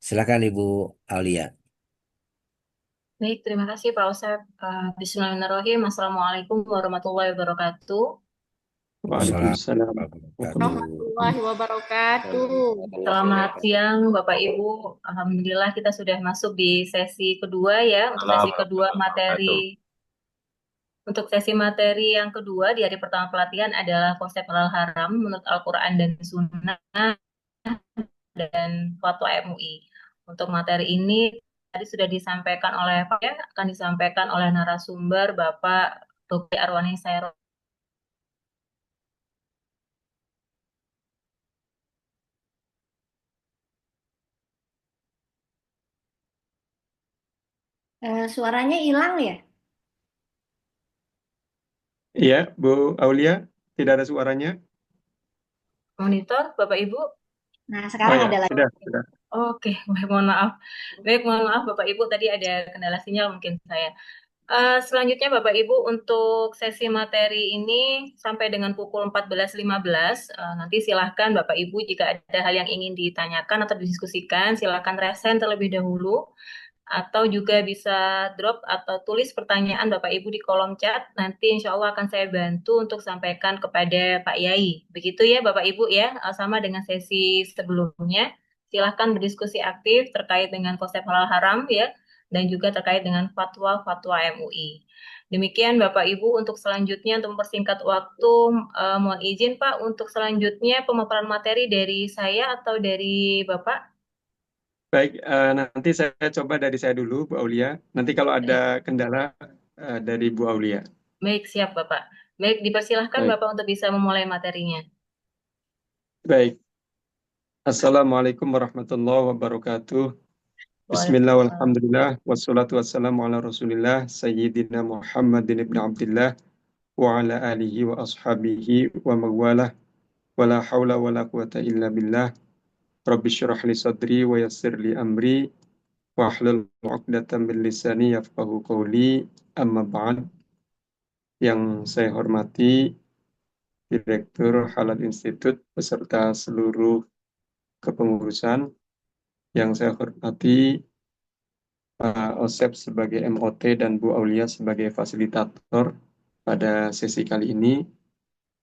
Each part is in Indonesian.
Silakan Ibu Aulia. Baik, terima kasih Pak Usep. Bismillahirrahmanirrahim. Assalamualaikum warahmatullahi wabarakatuh. Salam Waalaikumsalam wabarakatuh. warahmatullahi Warahmatullahi wabarakatuh. Selamat siang Bapak Ibu. Alhamdulillah kita sudah masuk di sesi kedua ya. Untuk sesi kedua materi, untuk sesi materi yang kedua di hari pertama pelatihan adalah konsep halal haram menurut Al-Quran dan Sunnah dan Fatwa MUI. Untuk materi ini tadi sudah disampaikan oleh Pak ya, akan disampaikan oleh narasumber Bapak Dr. Arwani Sairo. Suaranya hilang ya? Iya, Bu Aulia, tidak ada suaranya. Monitor Bapak Ibu. Nah, Oh sekarang ya, ada lagi. sudah. Oke, baik, mohon maaf. Baik, mohon maaf Bapak Ibu, tadi ada kendala sinyal mungkin saya. Selanjutnya Bapak Ibu, untuk sesi materi ini sampai dengan pukul 14.15, nanti silahkan Bapak Ibu jika ada hal yang ingin ditanyakan atau didiskusikan, silahkan resen terlebih dahulu, atau juga bisa drop atau tulis pertanyaan Bapak Ibu di kolom chat, nanti insya Allah akan saya bantu untuk sampaikan kepada Pak Yai. Begitu ya Bapak Ibu ya, sama dengan sesi sebelumnya. Silahkan berdiskusi aktif terkait dengan konsep halal haram ya, dan juga terkait dengan fatwa-fatwa MUI. Demikian Bapak Ibu, untuk selanjutnya untuk mempersingkat waktu, mohon izin Pak untuk selanjutnya pemaparan materi dari saya atau dari Bapak. Baik, nanti saya coba dari saya dulu, Bu Aulia. Nanti kalau ada Baik, kendala dari Bu Aulia. baik, siap Bapak. Baik, dipersilahkan Baik, Bapak untuk bisa memulai materinya. baik. Assalamualaikum warahmatullahi wabarakatuh. Bismillah Waalaikumsalam. walhamdulillah wassalatu wassalamu ala Rasulillah Sayyidina Muhammadin ibn Abdullah wa ala alihi wa ashabihi wa mawalah wa la hawla wa la quwata illa billah. Rabbi syrah li sadri wa yassir li amri wahlul 'uqdatam min lisani yafqahu qawli. Amma ba'd. Yang saya hormati Direktur Halal Institute beserta seluruh kepengurusan, yang saya hormati Pak Osep sebagai MOT dan Bu Aulia sebagai fasilitator pada sesi kali ini,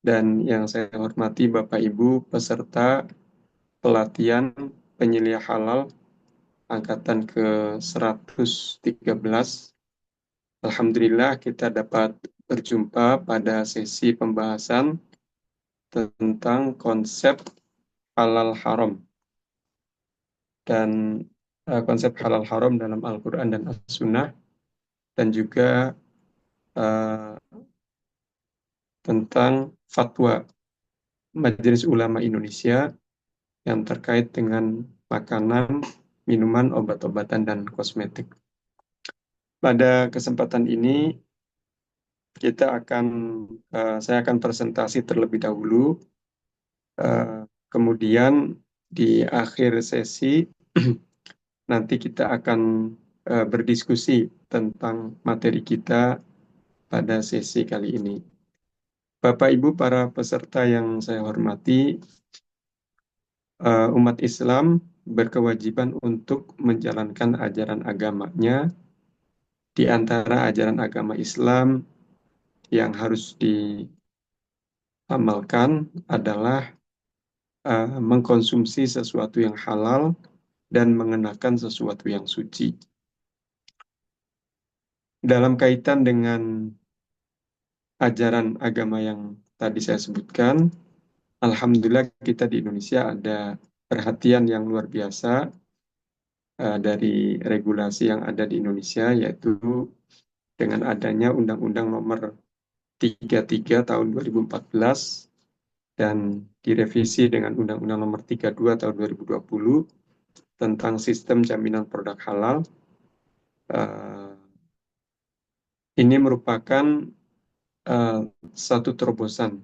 dan yang saya hormati Bapak Ibu peserta pelatihan penyelia halal angkatan ke-113. Alhamdulillah kita dapat berjumpa pada sesi pembahasan tentang konsep halal haram dan konsep halal haram dalam Al-Quran dan As-Sunnah, dan juga eh, tentang fatwa Majelis Ulama Indonesia yang terkait dengan makanan, minuman, obat-obatan, dan kosmetik. Pada kesempatan ini saya akan presentasi terlebih dahulu. Kemudian di akhir sesi nanti kita akan berdiskusi tentang materi kita pada sesi kali ini. Bapak Ibu para peserta yang saya hormati, umat Islam berkewajiban untuk menjalankan ajaran agamanya. Di antara ajaran agama Islam yang harus diamalkan adalah mengkonsumsi sesuatu yang halal dan mengenakan sesuatu yang suci. Dalam kaitan dengan ajaran agama yang tadi saya sebutkan, alhamdulillah kita di Indonesia ada perhatian yang luar biasa dari regulasi yang ada di Indonesia, yaitu dengan adanya Undang-Undang Nomor 33 Tahun 2014 dan direvisi dengan Undang-Undang Nomor 32 Tahun 2020 tentang sistem jaminan produk halal. Ini merupakan uh, satu terobosan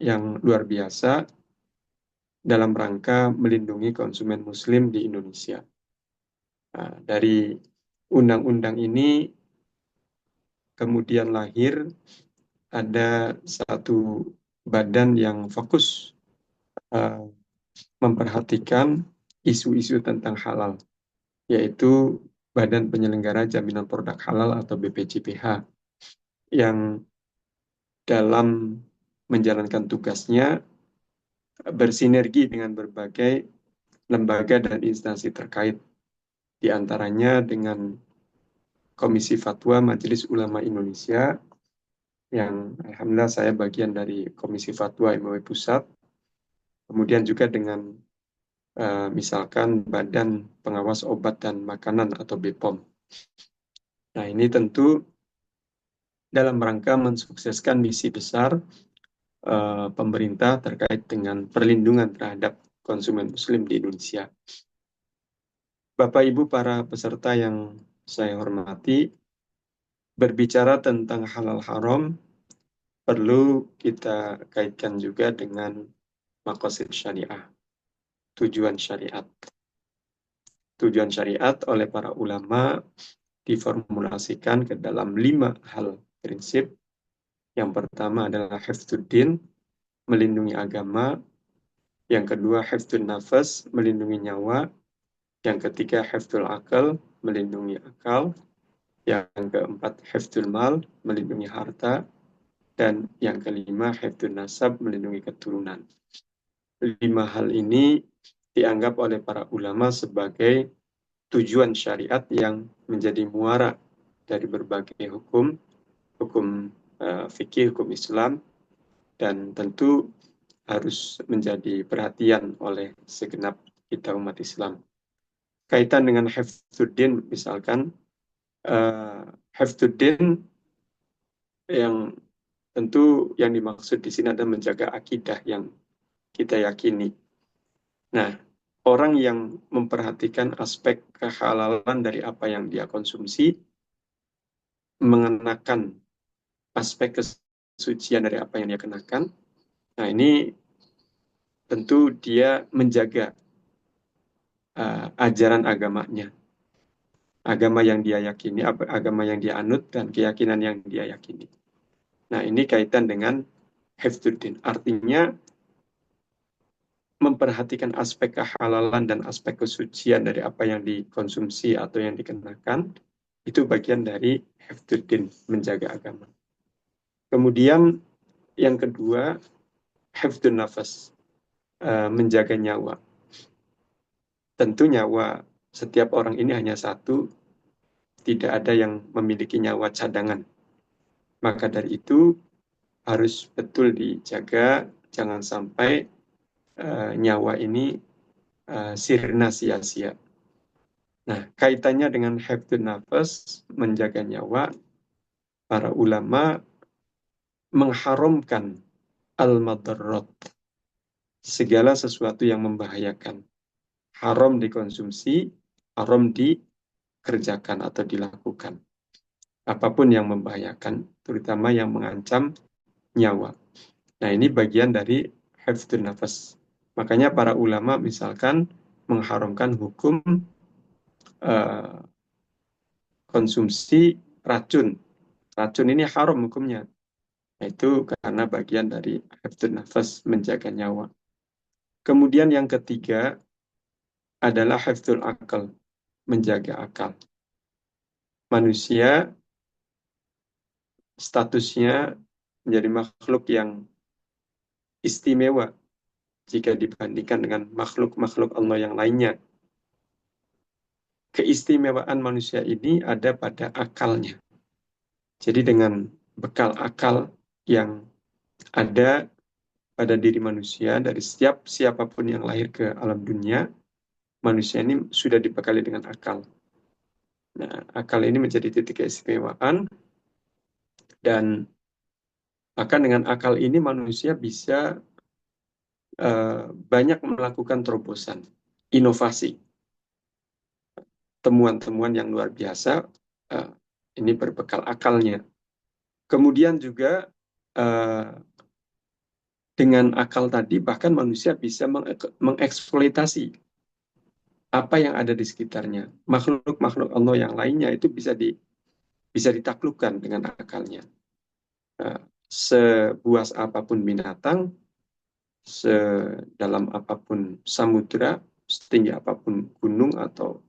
yang luar biasa dalam rangka melindungi konsumen Muslim di Indonesia. Dari undang-undang ini kemudian lahir ada satu badan yang fokus uh, memperhatikan isu-isu tentang halal. yaitu Badan Penyelenggara Jaminan Produk Halal atau BPJPH, yang dalam menjalankan tugasnya bersinergi dengan berbagai lembaga dan instansi terkait, di antaranya dengan Komisi Fatwa Majelis Ulama Indonesia, yang alhamdulillah saya bagian dari Komisi Fatwa MUI Pusat, kemudian juga dengan misalkan Badan Pengawas Obat dan Makanan atau BPOM. Nah, ini tentu dalam rangka mensukseskan misi besar pemerintah terkait dengan perlindungan terhadap konsumen muslim di Indonesia. Bapak Ibu para peserta yang saya hormati, berbicara tentang halal haram perlu kita kaitkan juga dengan maqasid syariah, tujuan syariat. Tujuan syariat oleh para ulama diformulasikan ke dalam 5 hal prinsip. Yang pertama adalah hifdzuddin, melindungi agama. Yang kedua hifdzun nafas, melindungi nyawa. Yang ketiga hifdzul akal, melindungi akal. Yang keempat hifdzul mal, melindungi harta. Dan yang kelima hifdzun nasab, melindungi keturunan. 5 hal ini dianggap oleh para ulama sebagai tujuan syariat yang menjadi muara dari berbagai hukum fikih, hukum Islam, dan tentu harus menjadi perhatian oleh segenap kita umat Islam. Kaitan dengan hifdzuddin, misalkan hifdzuddin yang tentu yang dimaksud di sini adalah menjaga akidah yang kita yakini. Nah, orang yang memperhatikan aspek kehalalan dari apa yang dia konsumsi, mengenakan aspek kesucian dari apa yang dia kenakan, nah ini tentu dia menjaga ajaran agamanya, agama yang dia yakini, agama yang dia anut, dan keyakinan yang dia yakini. Nah, ini kaitan dengan hifdzuddin. Artinya, memperhatikan aspek kehalalan dan aspek kesucian dari apa yang dikonsumsi atau yang dikenakan, itu bagian dari hifdzuddin, menjaga agama. Kemudian, yang kedua, hifdzun nafas, menjaga nyawa. Tentu nyawa setiap orang ini hanya satu, tidak ada yang memiliki nyawa cadangan. Maka dari itu harus betul dijaga, jangan sampai nyawa ini sirna sia-sia. Nah, kaitannya dengan hifdzun nafas, menjaga nyawa, para ulama mengharamkan al-madarrat, segala sesuatu yang membahayakan. Haram dikonsumsi, haram dikerjakan atau dilakukan. Apapun yang membahayakan, terutama yang mengancam nyawa. Nah, ini bagian dari hifdzun nafas. Makanya para ulama misalkan mengharamkan hukum konsumsi racun. Racun ini haram hukumnya. Itu karena bagian dari hifdzun nafas, menjaga nyawa. Kemudian yang ketiga adalah hifdzul akal, menjaga akal. Manusia statusnya menjadi makhluk yang istimewa jika dibandingkan dengan makhluk-makhluk Allah yang lainnya. Keistimewaan manusia ini ada pada akalnya. Jadi dengan bekal akal yang ada pada diri manusia, dari siapapun yang lahir ke alam dunia, manusia ini sudah dibekali dengan akal. Nah, akal ini menjadi titik keistimewaan, dan akan dengan akal ini manusia bisa banyak melakukan terobosan, inovasi, temuan-temuan yang luar biasa, ini berbekal akalnya. Kemudian juga dengan akal tadi, bahkan manusia bisa mengeksploitasi apa yang ada di sekitarnya. Makhluk-makhluk Allah yang lainnya itu bisa ditaklukkan dengan akalnya. Sebuas apapun binatang, sedalam apapun samudra, setinggi apapun gunung atau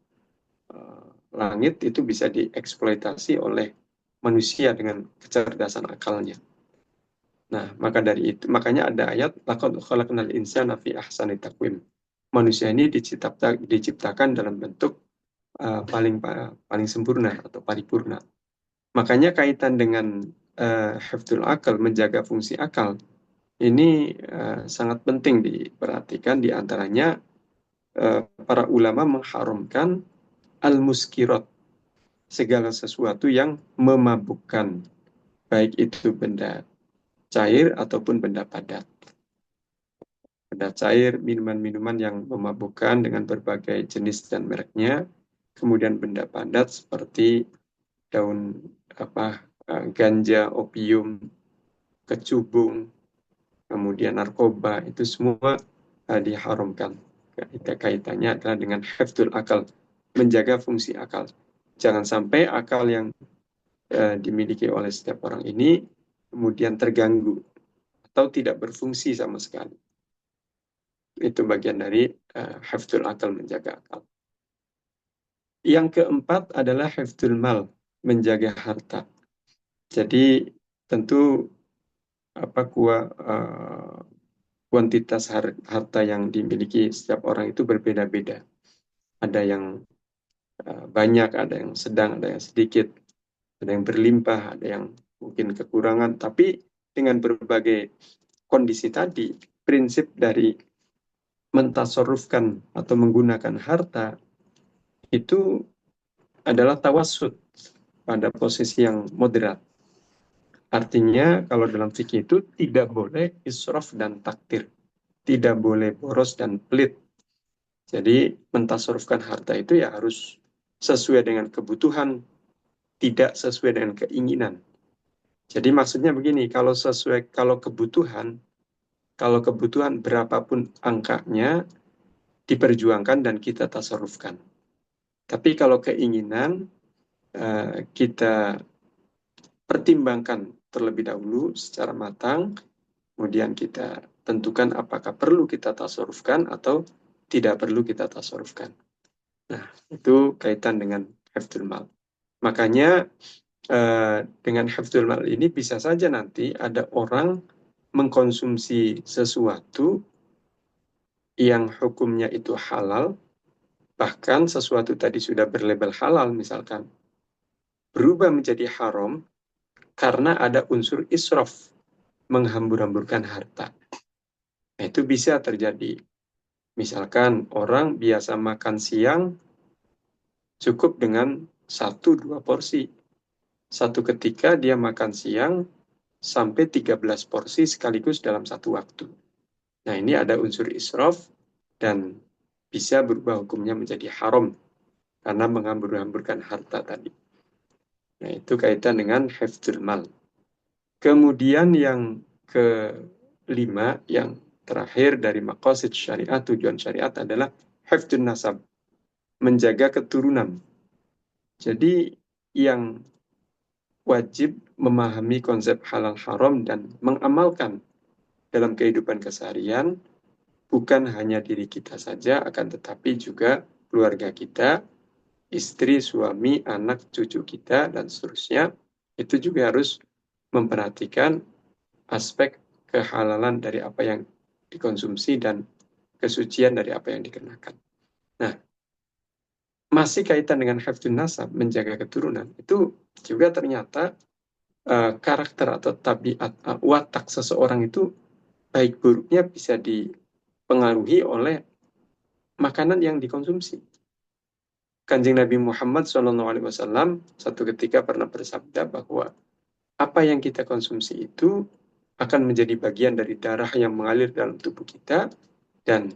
langit itu bisa dieksploitasi oleh manusia dengan kecerdasan akalnya. Nah, makanya ada ayat laqad khalaqnal insana fi ahsani taqwim. Manusia ini diciptakan dalam bentuk paling sempurna atau paripurna. Makanya kaitan dengan hifdzul akal, menjaga fungsi akal, ini sangat penting diperhatikan. Di antaranya para ulama mengharamkan al-muskirat, segala sesuatu yang memabukkan, baik itu benda cair ataupun benda padat. Benda cair, minuman-minuman yang memabukkan dengan berbagai jenis dan mereknya, kemudian benda padat seperti daun ganja, opium, kecubung, kemudian narkoba, itu semua diharamkan. Kaitannya adalah dengan hifdzul akal, menjaga fungsi akal. Jangan sampai akal yang dimiliki oleh setiap orang ini kemudian terganggu atau tidak berfungsi sama sekali. Itu bagian dari hifdzul akal, menjaga akal. Yang keempat adalah hifdzul mal, menjaga harta. Jadi tentu kuantitas harta yang dimiliki setiap orang itu berbeda-beda. Ada yang banyak, ada yang sedang, ada yang sedikit, ada yang berlimpah, ada yang mungkin kekurangan. Tapi dengan berbagai kondisi tadi, prinsip dari mentasarrufkan atau menggunakan harta itu adalah tawassut, pada posisi yang moderat. Artinya kalau dalam fikih itu tidak boleh israf dan taktir, tidak boleh boros dan pelit. Jadi mentasarrufkan harta itu ya harus sesuai dengan kebutuhan, tidak sesuai dengan keinginan. Jadi maksudnya begini, kalau kebutuhan berapapun angkanya diperjuangkan dan kita tasarrufkan. Tapi kalau keinginan kita pertimbangkan terlebih dahulu secara matang, kemudian kita tentukan apakah perlu kita tasarrufkan atau tidak perlu kita tasarrufkan. Nah, itu kaitan dengan hifdzul mal. Makanya dengan hifdzul mal ini bisa saja nanti ada orang mengkonsumsi sesuatu yang hukumnya itu halal, bahkan sesuatu tadi sudah berlabel halal misalkan, berubah menjadi haram karena ada unsur israf, menghambur-hamburkan harta. Nah, itu bisa terjadi. Misalkan orang biasa makan siang cukup dengan 1-2 porsi. Satu ketika dia makan siang sampai 13 porsi sekaligus dalam satu waktu. Nah, ini ada unsur israf dan bisa berubah hukumnya menjadi haram karena menghambur-hamburkan harta tadi. Nah, itu kaitan dengan hifdzul mal. Kemudian yang kelima, yang terakhir dari maqasid syariat, tujuan syariat adalah hifdzun nasab, menjaga keturunan. Jadi yang wajib memahami konsep halal haram dan mengamalkan dalam kehidupan keseharian bukan hanya diri kita saja, akan tetapi juga keluarga kita, istri, suami, anak, cucu kita, dan seterusnya. Itu juga harus memperhatikan aspek kehalalan dari apa yang dikonsumsi dan kesucian dari apa yang dikenakan. Nah, masih kaitan dengan hifdzun nasab, menjaga keturunan, itu juga ternyata karakter atau tabiat, watak seseorang itu baik buruknya bisa dipengaruhi oleh makanan yang dikonsumsi. Kanjeng Nabi Muhammad SAW satu ketika pernah bersabda bahwa apa yang kita konsumsi itu akan menjadi bagian dari darah yang mengalir dalam tubuh kita, dan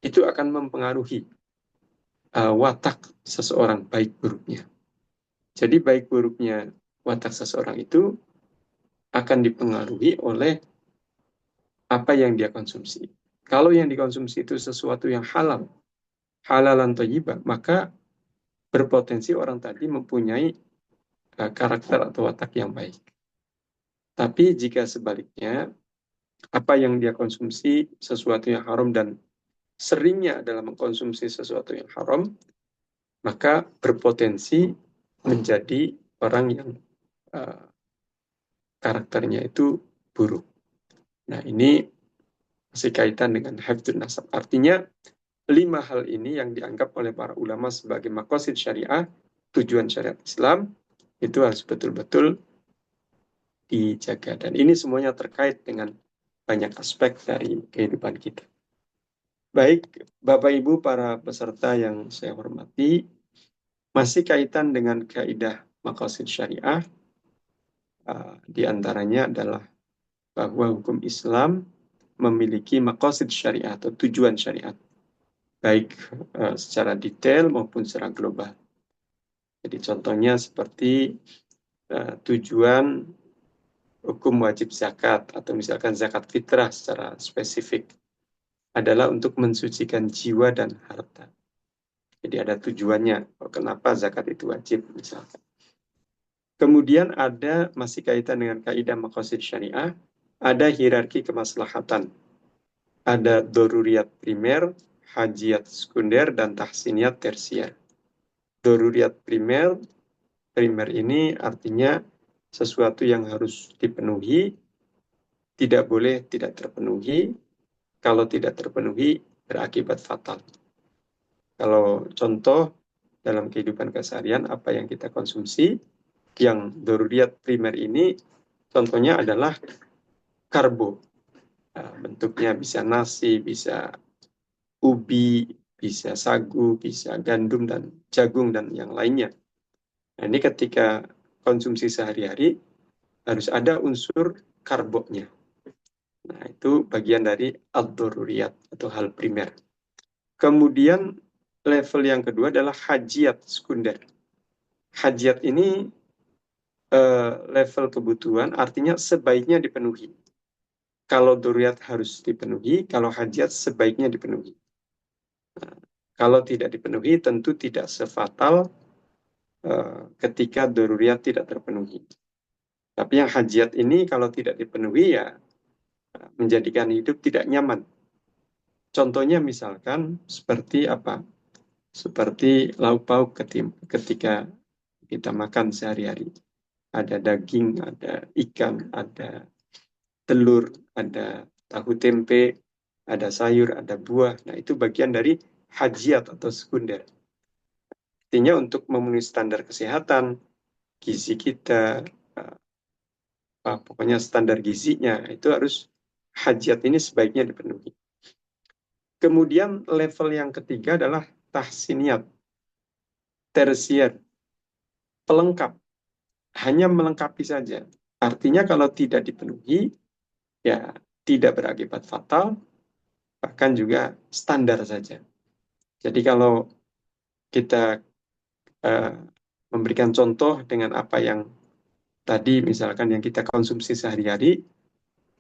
itu akan mempengaruhi watak seseorang baik buruknya. Jadi baik buruknya watak seseorang itu akan dipengaruhi oleh apa yang dia konsumsi. Kalau yang dikonsumsi itu sesuatu yang halal, halalan thayyibah, maka berpotensi orang tadi mempunyai karakter atau watak yang baik. Tapi jika sebaliknya, apa yang dia konsumsi sesuatu yang haram dan seringnya adalah mengkonsumsi sesuatu yang haram, maka berpotensi menjadi orang yang karakternya itu buruk. Nah, ini masih kaitan dengan hifdzun nasab. Artinya, 5 hal ini yang dianggap oleh para ulama sebagai maqasid syariah, tujuan syariat Islam, itu harus betul-betul dijaga. Dan ini semuanya terkait dengan banyak aspek dari kehidupan kita. Baik, Bapak Ibu para peserta yang saya hormati, masih kaitan dengan kaidah maqasid syariah, di antaranya adalah bahwa hukum Islam memiliki maqasid syariah atau tujuan syariat, baik secara detail maupun secara global. Jadi contohnya seperti tujuan hukum wajib zakat atau misalkan zakat fitrah secara spesifik adalah untuk mensucikan jiwa dan harta. Jadi ada tujuannya, kenapa zakat itu wajib misalkan. Kemudian ada masih kaitan dengan kaidah maqasid syariah, ada hierarki kemaslahatan. Ada doruriyat primer, hajiyat sekunder, dan tahsiniyat tersier. Doruriyat primer ini artinya sesuatu yang harus dipenuhi, tidak boleh tidak terpenuhi. Kalau tidak terpenuhi, berakibat fatal. Kalau contoh dalam kehidupan keseharian, apa yang kita konsumsi, yang doruriyat primer ini, contohnya adalah karbo. Bentuknya bisa nasi, bisa ubi, bisa sagu, bisa gandum, dan jagung, dan yang lainnya. Nah, ini ketika konsumsi sehari-hari, harus ada unsur karbonnya. Nah, itu bagian dari ad-doruriyat atau hal primer. Kemudian level yang kedua adalah hajiyat sekunder. Hajiyat ini level kebutuhan, artinya sebaiknya dipenuhi. Kalau doruriyat harus dipenuhi, kalau hajiyat sebaiknya dipenuhi. Nah, kalau tidak dipenuhi, tentu tidak sefatal ketika doruriyat tidak terpenuhi. Tapi yang hajiyat ini kalau tidak dipenuhi ya menjadikan hidup tidak nyaman. Contohnya misalkan seperti apa? Seperti lauk pauk ketika kita makan sehari-hari. Ada daging, ada ikan, ada telur, ada tahu tempe, ada sayur, ada buah. Nah, itu bagian dari hajiyat atau sekunder. Artinya untuk memenuhi standar kesehatan, gizi kita, pokoknya standar gizinya, itu harus hajiyat ini sebaiknya dipenuhi. Kemudian level yang ketiga adalah tahsiniyat, tersier, pelengkap, hanya melengkapi saja. Artinya kalau tidak dipenuhi, ya tidak berakibat fatal, bahkan juga standar saja. Jadi kalau kita memberikan contoh dengan apa yang tadi misalkan yang kita konsumsi sehari-hari,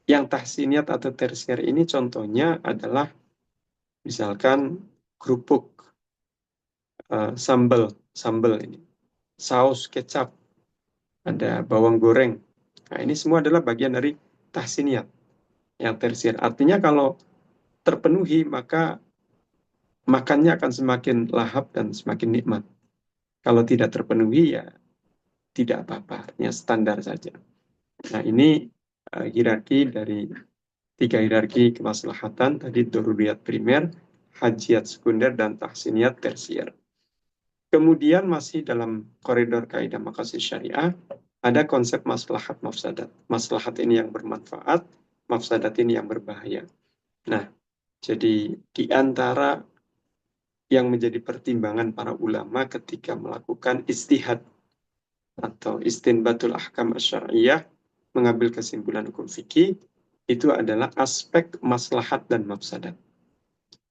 yang tahsiniyat atau tersier ini contohnya adalah misalkan kerupuk, sambal ini, saus kecap, ada bawang goreng. Nah, ini semua adalah bagian dari tahsiniyat yang tersier. Artinya kalau terpenuhi maka makannya akan semakin lahap dan semakin nikmat. Kalau tidak terpenuhi ya tidak apa-apa, artinya standar saja. Nah, ini hierarki dari 3 hierarki kemaslahatan, tadi doruriyat primer, hajiyat sekunder, dan tahsiniyat tersier. Kemudian masih dalam koridor kaidah maqasid syariah, ada konsep maslahat mafsadat. Maslahat ini yang bermanfaat, mafsadat ini yang berbahaya. Nah, jadi di antara yang menjadi pertimbangan para ulama ketika melakukan istihad atau istinbatul ahkam asy-syar'iyyah, mengambil kesimpulan hukum fikih, itu adalah aspek maslahat dan mafsadat.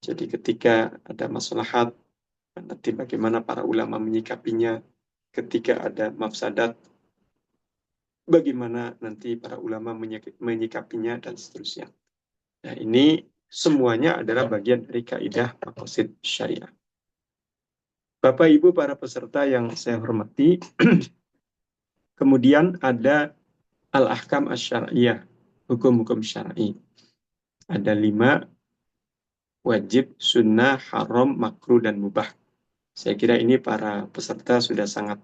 Jadi ketika ada maslahat, nanti bagaimana para ulama menyikapinya. Ketika ada mafsadat, bagaimana nanti para ulama menyikapinya, dan seterusnya. Nah, ini semuanya adalah bagian dari kaidah maqasid syariah. Bapak Ibu para peserta yang saya hormati, kemudian ada al-ahkam asy-syar'iyyah, hukum-hukum syar'i. Ada 5, wajib, sunnah, haram, makruh, dan mubah. Saya kira ini para peserta sudah sangat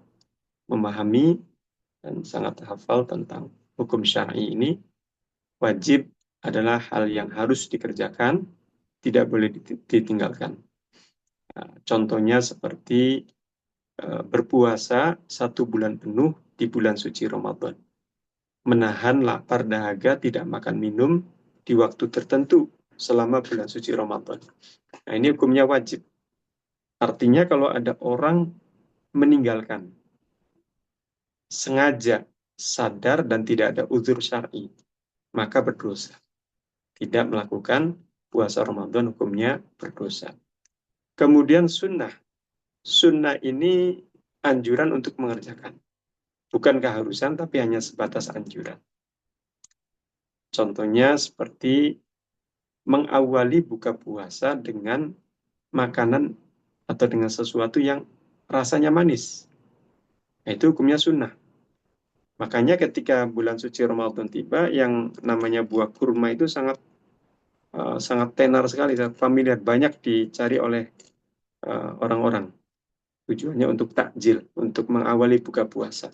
memahami dan sangat hafal tentang hukum syar'i ini. Wajib adalah hal yang harus dikerjakan, tidak boleh ditinggalkan. Contohnya seperti berpuasa 1 bulan penuh di bulan suci Ramadan. Menahan lapar dahaga, tidak makan minum di waktu tertentu selama bulan suci Ramadan. Nah, ini hukumnya wajib. Artinya kalau ada orang meninggalkan sengaja, sadar dan tidak ada uzur syar'i, maka berdosa. Tidak melakukan puasa Ramadan hukumnya berdosa. Kemudian sunnah. Sunnah ini anjuran untuk mengerjakan. Bukan keharusan, tapi hanya sebatas anjuran. Contohnya seperti mengawali buka puasa dengan makanan atau dengan sesuatu yang rasanya manis. Nah, itu hukumnya sunnah. Makanya ketika bulan suci Ramadan tiba, yang namanya buah kurma itu sangat tenar sekali, sangat familiar, banyak dicari oleh orang-orang. Tujuannya untuk takjil, untuk mengawali buka puasa.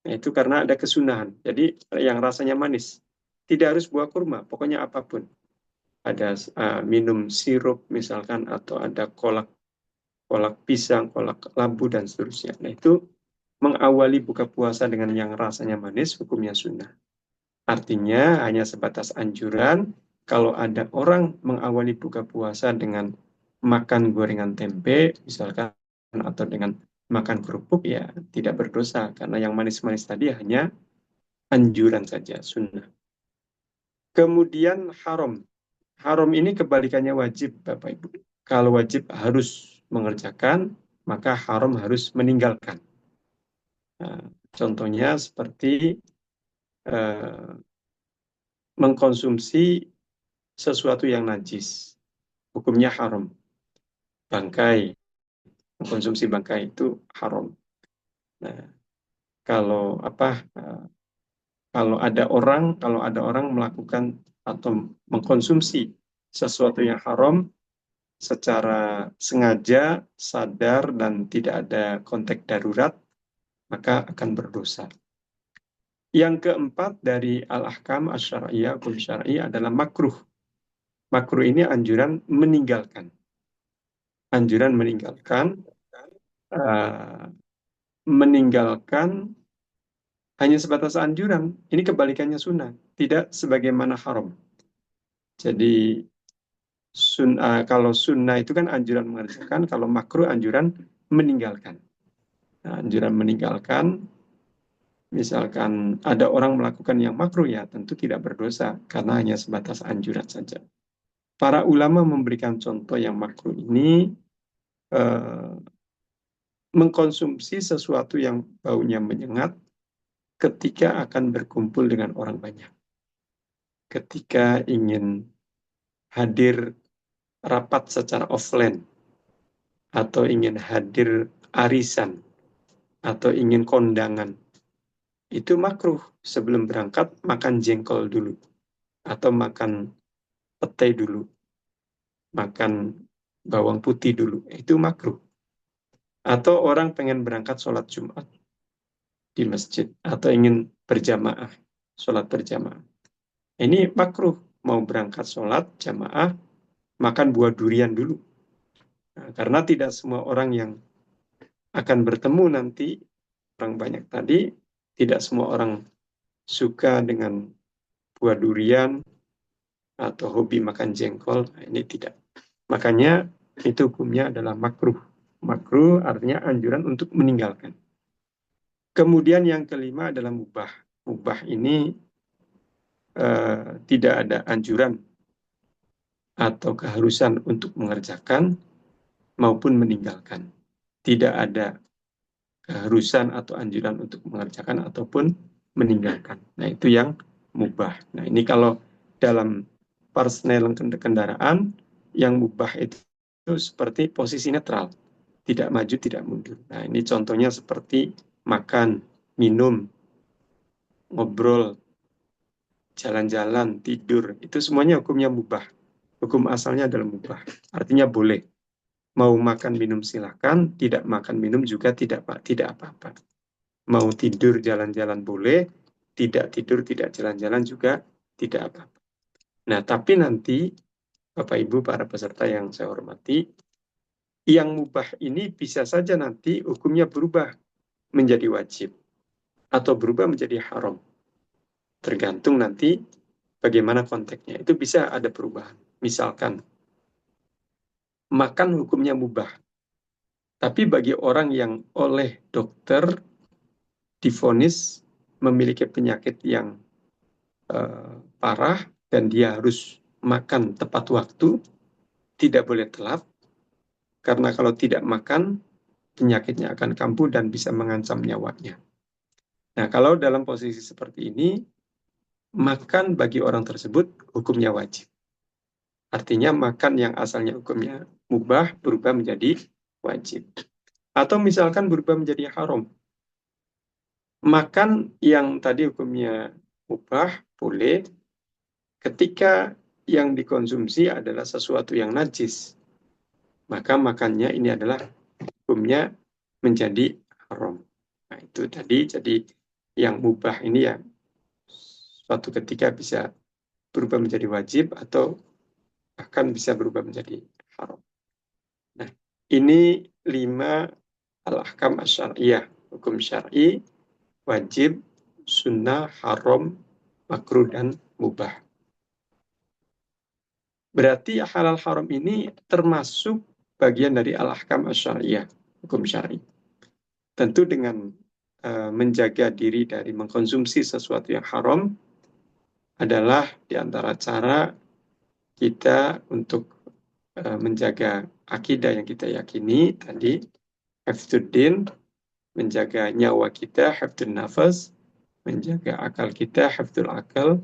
Nah, itu karena ada kesunahan. Jadi yang rasanya manis. Tidak harus buah kurma, pokoknya apapun. Ada minum sirup misalkan, atau ada kolak pisang, kolak lambu, dan seterusnya. Nah, itu mengawali buka puasa dengan yang rasanya manis, hukumnya sunnah. Artinya hanya sebatas anjuran. Kalau ada orang mengawali buka puasa dengan makan gorengan tempe, misalkan, atau dengan makan kerupuk, ya tidak berdosa. Karena yang manis-manis tadi hanya anjuran saja, sunnah. Kemudian haram. Haram ini kebalikannya wajib, Bapak Ibu. Kalau wajib harus mengerjakan, maka haram harus meninggalkan. Nah, contohnya seperti mengkonsumsi sesuatu yang najis. Hukumnya haram. Bangkai, mengkonsumsi bangkai itu haram. Nah, kalau ada orang melakukan atau mengkonsumsi sesuatu yang haram secara sengaja, sadar, dan tidak ada konteks darurat, maka akan berdosa. Yang keempat dari al-ahkam asy-syar'iyyah, hukum syar'i, adalah makruh. Makruh ini anjuran meninggalkan. Anjuran meninggalkan hanya sebatas anjuran. Ini kebalikannya sunnah, tidak sebagaimana haram. Jadi kalau sunnah itu kan anjuran mengerjakan, kalau makruh anjuran meninggalkan. Nah, anjuran meninggalkan, misalkan ada orang melakukan yang makruh, ya tentu tidak berdosa karena hanya sebatas anjuran saja. Para ulama memberikan contoh yang makruh ini, mengkonsumsi sesuatu yang baunya menyengat ketika akan berkumpul dengan orang banyak. Ketika ingin hadir rapat secara offline, atau ingin hadir arisan, atau ingin kondangan, itu makruh. Sebelum berangkat makan jengkol dulu, atau makan petai dulu, makan bawang putih dulu, itu makruh. Atau orang pengen berangkat sholat Jumat di masjid, atau ingin berjamaah, sholat berjamaah, ini makruh. Mau berangkat sholat jamaah, makan buah durian dulu. Nah, karena tidak semua orang yang akan bertemu nanti, orang banyak tadi, tidak semua orang suka dengan buah durian atau hobi makan jengkol. Nah, ini tidak. Makanya itu hukumnya adalah makruh. Makruh artinya anjuran untuk meninggalkan. Kemudian yang kelima adalah mubah. Mubah ini tidak ada anjuran atau keharusan untuk mengerjakan maupun meninggalkan. Tidak ada keharusan atau anjuran untuk mengerjakan ataupun meninggalkan. Nah, itu yang mubah. Nah, ini kalau dalam personel kendaraan, yang mubah itu seperti posisi netral. Tidak maju, tidak mundur. Nah, ini contohnya seperti makan, minum, ngobrol, jalan-jalan, tidur. Itu semuanya hukumnya mubah. Hukum asalnya adalah mubah. Artinya boleh. Mau makan minum silakan, tidak makan minum juga tidak apa-apa. Mau tidur jalan-jalan boleh, tidak tidur tidak jalan-jalan juga tidak apa-apa. Nah, tapi nanti Bapak Ibu para peserta yang saya hormati, yang mubah ini bisa saja nanti hukumnya berubah menjadi wajib atau berubah menjadi haram. Tergantung nanti bagaimana konteksnya. Itu bisa ada perubahan. Misalkan, makan hukumnya mubah. Tapi bagi orang yang oleh dokter divonis memiliki penyakit yang parah dan dia harus makan tepat waktu, tidak boleh telat, karena kalau tidak makan, penyakitnya akan kambuh dan bisa mengancam nyawanya. Nah, kalau dalam posisi seperti ini, makan bagi orang tersebut hukumnya wajib. Artinya makan yang asalnya hukumnya mubah berubah menjadi wajib. Atau misalkan berubah menjadi haram. Makan yang tadi hukumnya mubah boleh ketika yang dikonsumsi adalah sesuatu yang najis. Maka makannya ini adalah hukumnya menjadi haram. Nah, itu tadi, jadi yang mubah ini ya suatu ketika bisa berubah menjadi wajib atau bahkan bisa berubah menjadi haram. Nah, ini 5 al-ahkam asy-syar'iyyah, hukum syar'i, wajib, sunnah, haram, makruh, dan mubah. Berarti halal haram ini termasuk bagian dari al-ahkam asy-syar'iyyah, hukum syar'i. Tentu dengan menjaga diri dari mengkonsumsi sesuatu yang haram adalah di antara cara kita untuk menjaga akidah yang kita yakini tadi, hifdzuddin, menjaga nyawa kita, hifdzun nafas, menjaga akal kita, hifdzul akal,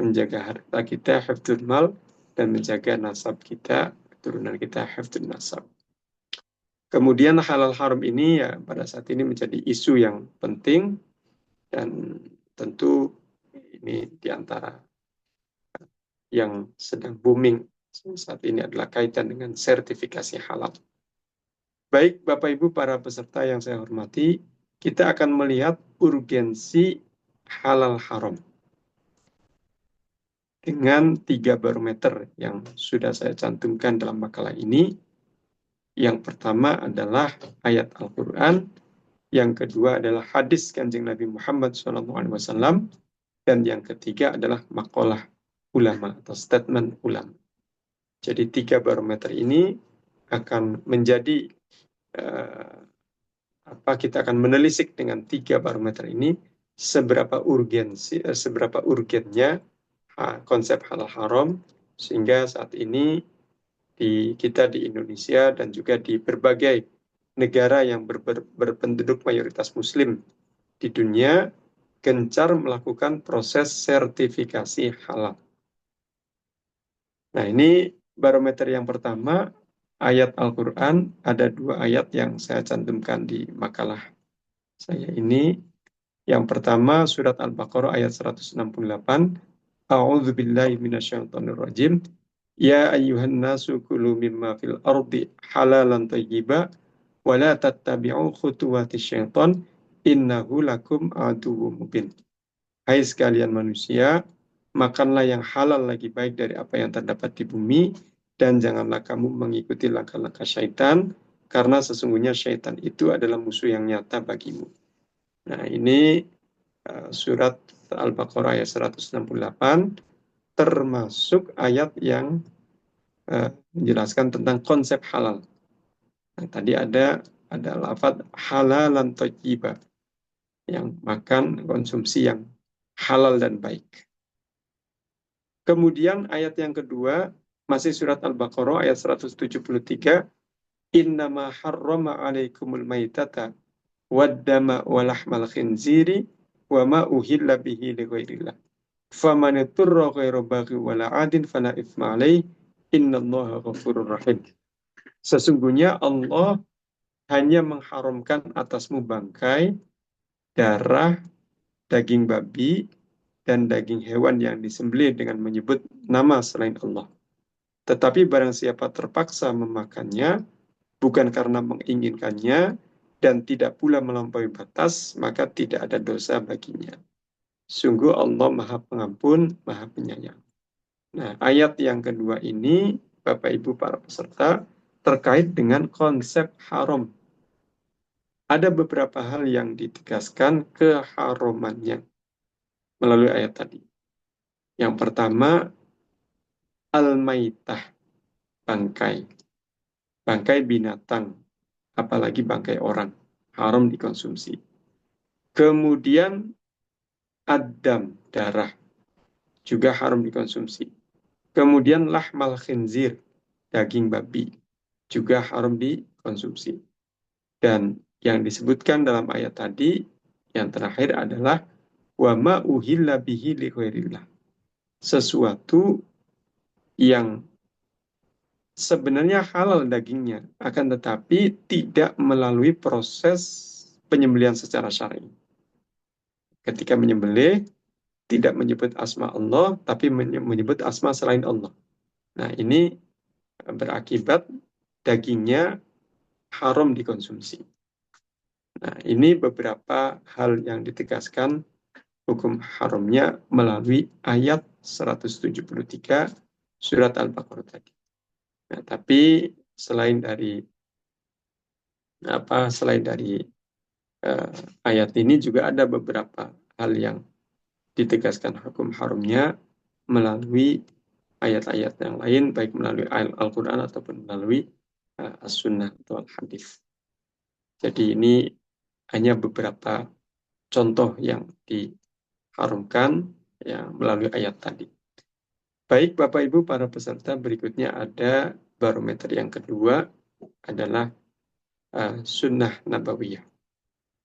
menjaga harta kita, hifdzul mal, dan menjaga nasab kita, keturunan kita, hifdzun nasab. Kemudian halal haram ini ya pada saat ini menjadi isu yang penting dan tentu ini diantara yang sedang booming saat ini adalah kaitan dengan sertifikasi halal. Baik Bapak Ibu para peserta yang saya hormati, kita akan melihat urgensi halal haram dengan 3 barometer yang sudah saya cantumkan dalam makalah ini. Yang pertama adalah ayat Al-Quran, yang kedua adalah hadis Kanjeng Nabi Muhammad SAW, dan yang ketiga adalah makalah ulama atau statement ulama. Jadi 3 barometer ini akan menjadi kita akan menelisik dengan 3 barometer ini seberapa urgennya konsep halal haram, sehingga saat ini kita di Indonesia dan juga di berbagai negara yang berpenduduk mayoritas muslim di dunia gencar melakukan proses sertifikasi halal. Nah, ini barometer yang pertama, ayat Al-Quran. Ada 2 ayat yang saya cantumkan di makalah saya ini. Yang pertama surat Al-Baqarah ayat 168. A'udzu billahi minasyaitonir rajim. Ya ayyuhan nasu kulu mimma fil ardi halalan thayyiba wa la tattabi'u khutuwatis syaitan innahu lakum aduwwum mubin. Hai sekalian manusia, makanlah yang halal lagi baik dari apa yang terdapat di bumi, dan janganlah kamu mengikuti langkah-langkah syaitan, karena sesungguhnya syaitan itu adalah musuh yang nyata bagimu. Nah, ini surat Al-Baqarah ayat 168, termasuk ayat yang menjelaskan tentang konsep halal. Nah, tadi ada lafaz halalan thayyiba, yang makan konsumsi yang halal dan baik. Kemudian ayat yang kedua, masih surat Al-Baqarah ayat 173, innama harrama alaikumul maitata waddama walahmal khinziri wa ma uhilla bihi li ghairillah. Faman iturra ghairu baghi wala adin fala itsma alaihi innallaha ghafurur rahim. Sesungguhnya Allah hanya mengharamkan atasmu bangkai, darah, daging babi, dan daging hewan yang disembelih dengan menyebut nama selain Allah. Tetapi barang siapa terpaksa memakannya, bukan karena menginginkannya, dan tidak pula melampaui batas, maka tidak ada dosa baginya. Sungguh Allah Maha Pengampun, Maha Penyayang. Nah, ayat yang kedua ini, Bapak Ibu para peserta, terkait dengan konsep haram. Ada beberapa hal yang ditegaskan keharamannya melalui ayat tadi. Yang pertama, al-maitah, bangkai. Bangkai binatang, apalagi bangkai orang, haram dikonsumsi. Kemudian, adam, darah, juga haram dikonsumsi. Kemudian, lahmal khinzir, daging babi, juga haram dikonsumsi. Dan yang disebutkan dalam ayat tadi, yang terakhir adalah wa ma uhilla bihi li ghairillah. Sesuatu yang sebenarnya halal dagingnya, akan tetapi tidak melalui proses penyembelihan secara syar'i. Ketika menyembelih, tidak menyebut asma Allah, tapi menyebut asma selain Allah. Nah, ini berakibat dagingnya haram dikonsumsi. Nah, ini beberapa hal yang ditegaskan hukum haramnya melalui ayat 173 surat Al-Baqarah tadi. Nah, tapi selain dari ayat ini juga ada beberapa hal yang ditegaskan hukum haramnya melalui ayat-ayat yang lain, baik melalui Al-Quran ataupun melalui As-Sunnah atau Al-Hadis. Jadi ini hanya beberapa contoh yang diharumkan ya, melalui ayat tadi. Baik Bapak Ibu para peserta, berikutnya ada barometer yang kedua adalah Sunnah Nabawiyah.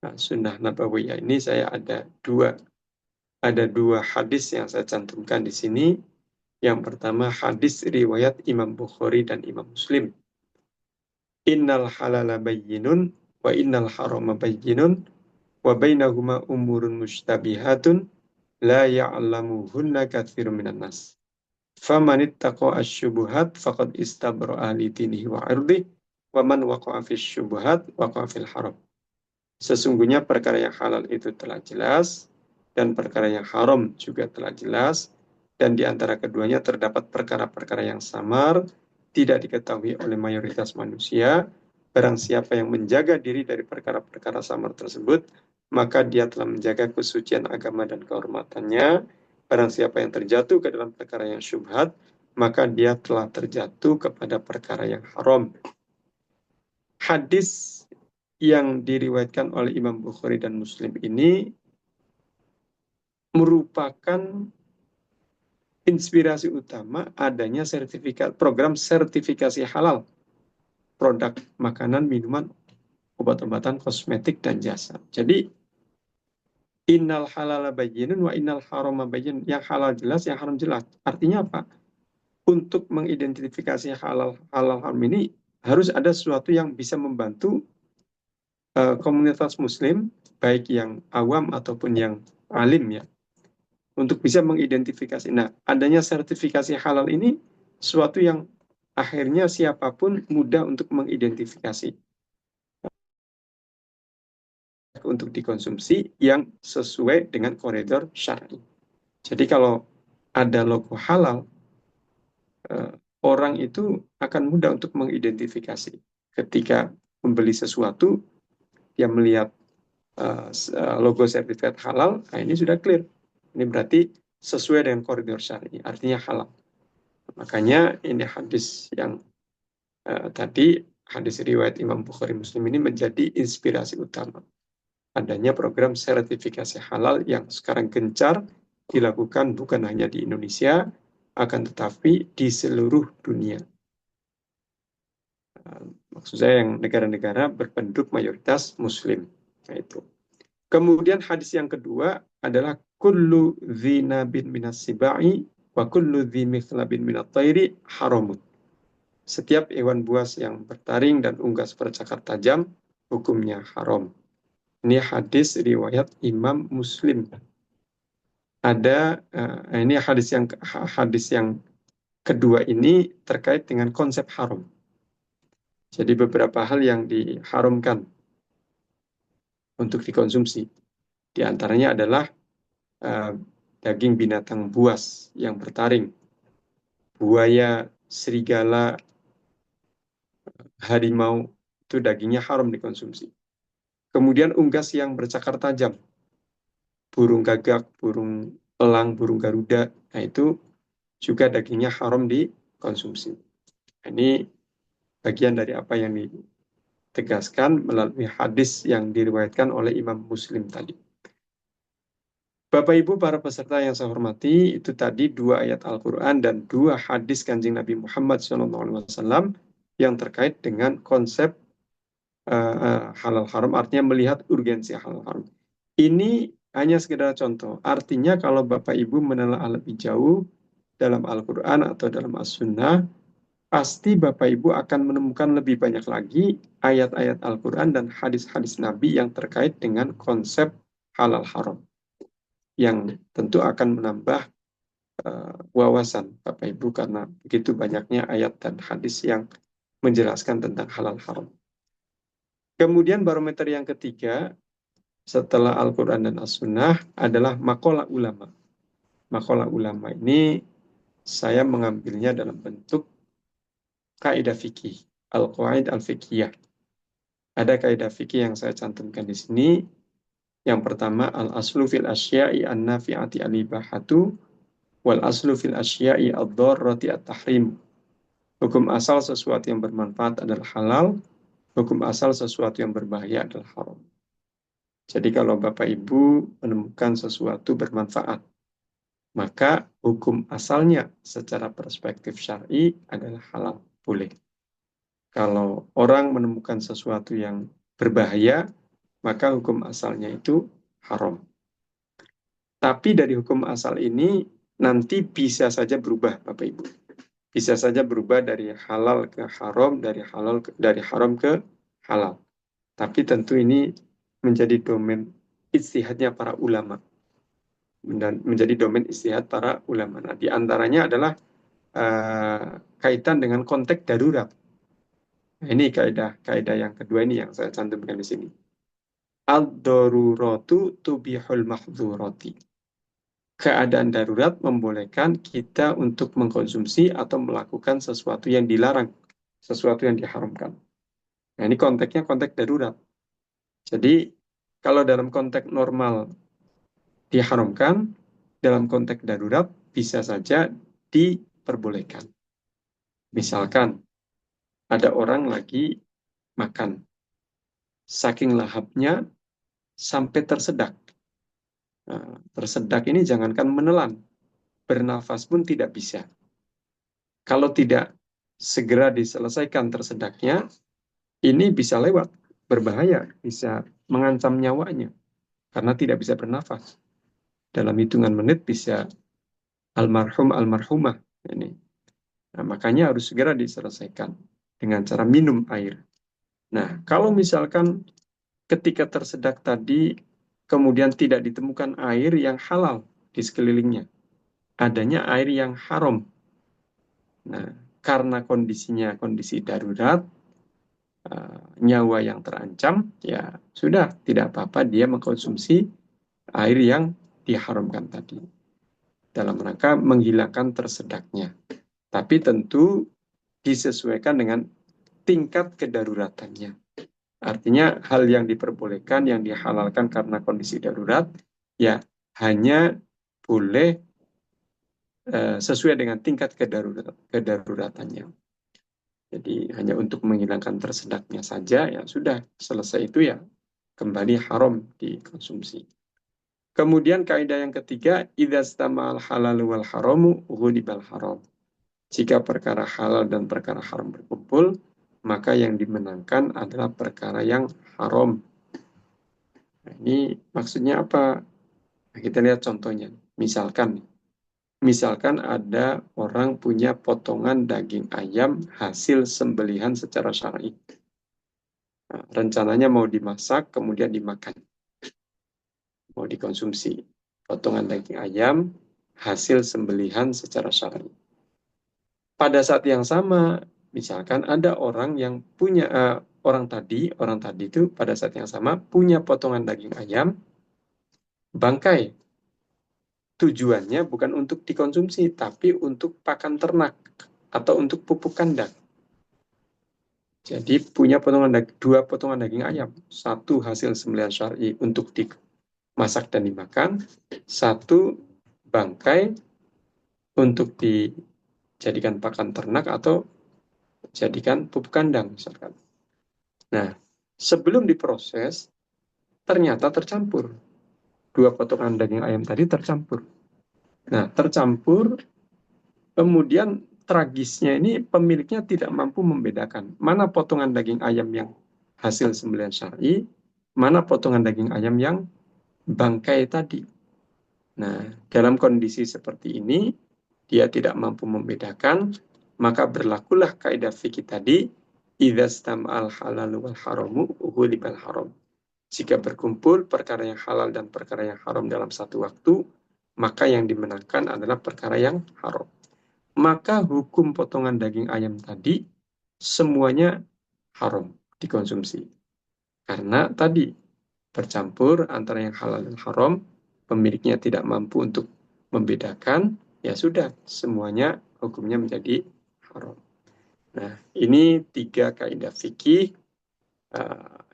Nah, Sunnah Nabawiyah ini saya ada dua hadis yang saya cantumkan di sini. Yang pertama hadis riwayat Imam Bukhari dan Imam Muslim. Innal halala bayyinun wa innal harama bayyinun wa bainahuma umurun mushtabihatun la ya'lamuhunna katsirun minan nas. Faman ittaqa asy-syubuhat faqad istabra'a li dinihi wa 'irdihi wa man waqa'a fis-syubuhat waqa'a fil haram. Sesungguhnya perkara yang halal itu telah jelas dan perkara yang haram juga telah jelas, dan di antara keduanya terdapat perkara-perkara yang samar tidak diketahui oleh mayoritas manusia. Barang siapa yang menjaga diri dari perkara-perkara samar tersebut, maka dia telah menjaga kesucian agama dan kehormatannya. Barang siapa yang terjatuh ke dalam perkara yang syubhat, maka dia telah terjatuh kepada perkara yang haram. Hadis yang diriwayatkan oleh Imam Bukhari dan Muslim ini merupakan inspirasi utama adanya program sertifikasi halal produk makanan, minuman, obat-obatan, kosmetik, dan jasa. Jadi innal halala bayyinun wa innal harama bayyinun. Yang halal jelas, yang haram jelas. Artinya apa? Untuk mengidentifikasi halal haram ini harus ada sesuatu yang bisa membantu komunitas muslim, baik yang awam ataupun yang alim ya, untuk bisa mengidentifikasi. Nah, adanya sertifikasi halal ini sesuatu yang akhirnya siapapun mudah untuk mengidentifikasi untuk dikonsumsi yang sesuai dengan koridor syar'i. Jadi kalau ada logo halal, orang itu akan mudah untuk mengidentifikasi. Ketika membeli sesuatu, dia melihat logo sertifikat halal, nah ini sudah clear. Ini berarti sesuai dengan koridor syar'i, artinya halal. Makanya ini hadis yang tadi, hadis riwayat Imam Bukhari Muslim ini menjadi inspirasi utama. Adanya program sertifikasi halal yang sekarang gencar dilakukan bukan hanya di Indonesia, akan tetapi di seluruh dunia. Maksud saya yang negara-negara berpenduduk mayoritas Muslim. Nah, itu. Kemudian hadis yang kedua adalah kullu dzinabin minas sibai wa kullu dzimikhlabin minat thairi haramun. Setiap hewan buas yang bertaring dan unggas bercakar tajam hukumnya haram. Ini hadis riwayat Imam Muslim. Ada ini hadis yang kedua ini terkait dengan konsep haram. Jadi beberapa hal yang diharamkan untuk dikonsumsi. Di antaranya adalah daging binatang buas yang bertaring, buaya, serigala, harimau, itu dagingnya haram dikonsumsi. Kemudian unggas yang bercakar tajam, burung gagak, burung elang, burung garuda, nah itu juga dagingnya haram dikonsumsi. Ini bagian dari apa yang ditegaskan melalui hadis yang diriwayatkan oleh Imam Muslim tadi. Bapak Ibu para peserta yang saya hormati, itu tadi 2 ayat Al-Quran dan 2 hadis Kanjeng Nabi Muhammad SAW yang terkait dengan konsep halal haram, artinya melihat urgensi halal haram. Ini hanya sekedar contoh. Artinya kalau Bapak Ibu menelaah lebih jauh dalam Al-Quran atau dalam As-Sunnah, pasti Bapak Ibu akan menemukan lebih banyak lagi ayat-ayat Al-Quran dan hadis-hadis Nabi yang terkait dengan konsep halal haram, yang tentu akan menambah wawasan Bapak Ibu karena begitu banyaknya ayat dan hadis yang menjelaskan tentang halal haram. Kemudian barometer yang ketiga setelah Al-Quran dan As-Sunnah adalah maqalah ulama. Maqalah ulama ini saya mengambilnya dalam bentuk kaidah fikih, al-qawaid al-fiqhiyah. Ada kaidah fikih yang saya cantumkan di sini. Yang pertama, al-aslu fil asya'i an-nafi'ati al-ibahatu wal aslu fil asya'i ad-dharrati at-tahrim. Hukum asal sesuatu yang bermanfaat adalah halal, hukum asal sesuatu yang berbahaya adalah haram. Jadi kalau Bapak Ibu menemukan sesuatu bermanfaat, maka hukum asalnya secara perspektif syar'i adalah halal, boleh. Kalau orang menemukan sesuatu yang berbahaya, maka hukum asalnya itu haram. Tapi dari hukum asal ini nanti bisa saja berubah, Bapak Ibu. Bisa saja berubah dari halal ke haram, dari haram ke halal. Tapi tentu ini menjadi domain ijtihadnya para ulama. Dan menjadi domain ijtihad para ulama. Nah, di antaranya adalah kaitan dengan konteks darurat. Nah, ini kaidah yang kedua ini yang saya cantumkan di sini. Ad-daruratu tubihul mahdzurati. Keadaan darurat membolehkan kita untuk mengkonsumsi atau melakukan sesuatu yang dilarang, sesuatu yang diharamkan. Nah, ini konteksnya konteks darurat. Jadi, kalau dalam konteks normal diharamkan, dalam konteks darurat bisa saja diperbolehkan. Misalkan, ada orang lagi makan, saking lahapnya sampai tersedak. Nah, tersedak ini jangankan menelan, bernafas pun tidak bisa. Kalau tidak segera diselesaikan tersedaknya, ini bisa lewat, berbahaya, bisa mengancam nyawanya, karena tidak bisa bernafas. Dalam hitungan menit bisa almarhum, almarhumah. Ini. Nah, makanya harus segera diselesaikan dengan cara minum air. Nah, kalau misalkan ketika tersedak tadi, kemudian tidak ditemukan air yang halal di sekelilingnya, adanya air yang haram. Nah, karena kondisinya kondisi darurat, nyawa yang terancam, ya sudah, tidak apa-apa dia mengkonsumsi air yang diharamkan tadi dalam rangka menghilangkan tersedaknya. Tapi tentu disesuaikan dengan tingkat kedaruratannya. Artinya hal yang diperbolehkan, yang dihalalkan karena kondisi darurat, ya hanya boleh sesuai dengan tingkat kedaruratannya. Jadi hanya untuk menghilangkan tersedaknya saja, ya sudah, selesai itu ya kembali haram dikonsumsi. Kemudian kaidah yang ketiga, idza istamal halal wal haramu ghulibal haram. Jika perkara halal dan perkara haram berkumpul, maka yang dimenangkan adalah perkara yang haram. Nah, ini maksudnya apa? Nah, kita lihat contohnya. Misalkan ada orang punya potongan daging ayam hasil sembelihan secara syar'i. Nah, rencananya mau dimasak, kemudian dimakan. Mau dikonsumsi. Potongan daging ayam hasil sembelihan secara syar'i. Pada saat yang sama, Misalkan ada orang yang punya orang tadi itu pada saat yang sama punya potongan daging ayam bangkai. Tujuannya bukan untuk dikonsumsi, tapi untuk pakan ternak atau untuk pupuk kandang. Jadi punya dua potongan daging ayam, satu hasil sembelihan syar'i untuk dimasak dan dimakan, satu bangkai untuk dijadikan pakan ternak atau jadikan pupuk kandang misalkan. Nah, sebelum diproses, ternyata tercampur. Dua potongan daging ayam tadi tercampur. Nah, tercampur, kemudian tragisnya ini pemiliknya tidak mampu membedakan mana potongan daging ayam yang hasil sembelihan syar'i, mana potongan daging ayam yang bangkai tadi. Nah, dalam kondisi seperti ini, dia tidak mampu membedakan, maka berlakulah kaidah fikih tadi, idza stama'al halal wal haramu ghulibal haram. Jika berkumpul perkara yang halal dan perkara yang haram dalam satu waktu, maka yang dimenangkan adalah perkara yang haram. Maka hukum potongan daging ayam tadi semuanya haram dikonsumsi. Karena tadi bercampur antara yang halal dan haram, pemiliknya tidak mampu untuk membedakan, ya sudah, semuanya hukumnya menjadi haram. Nah, ini 3 kaidah fikih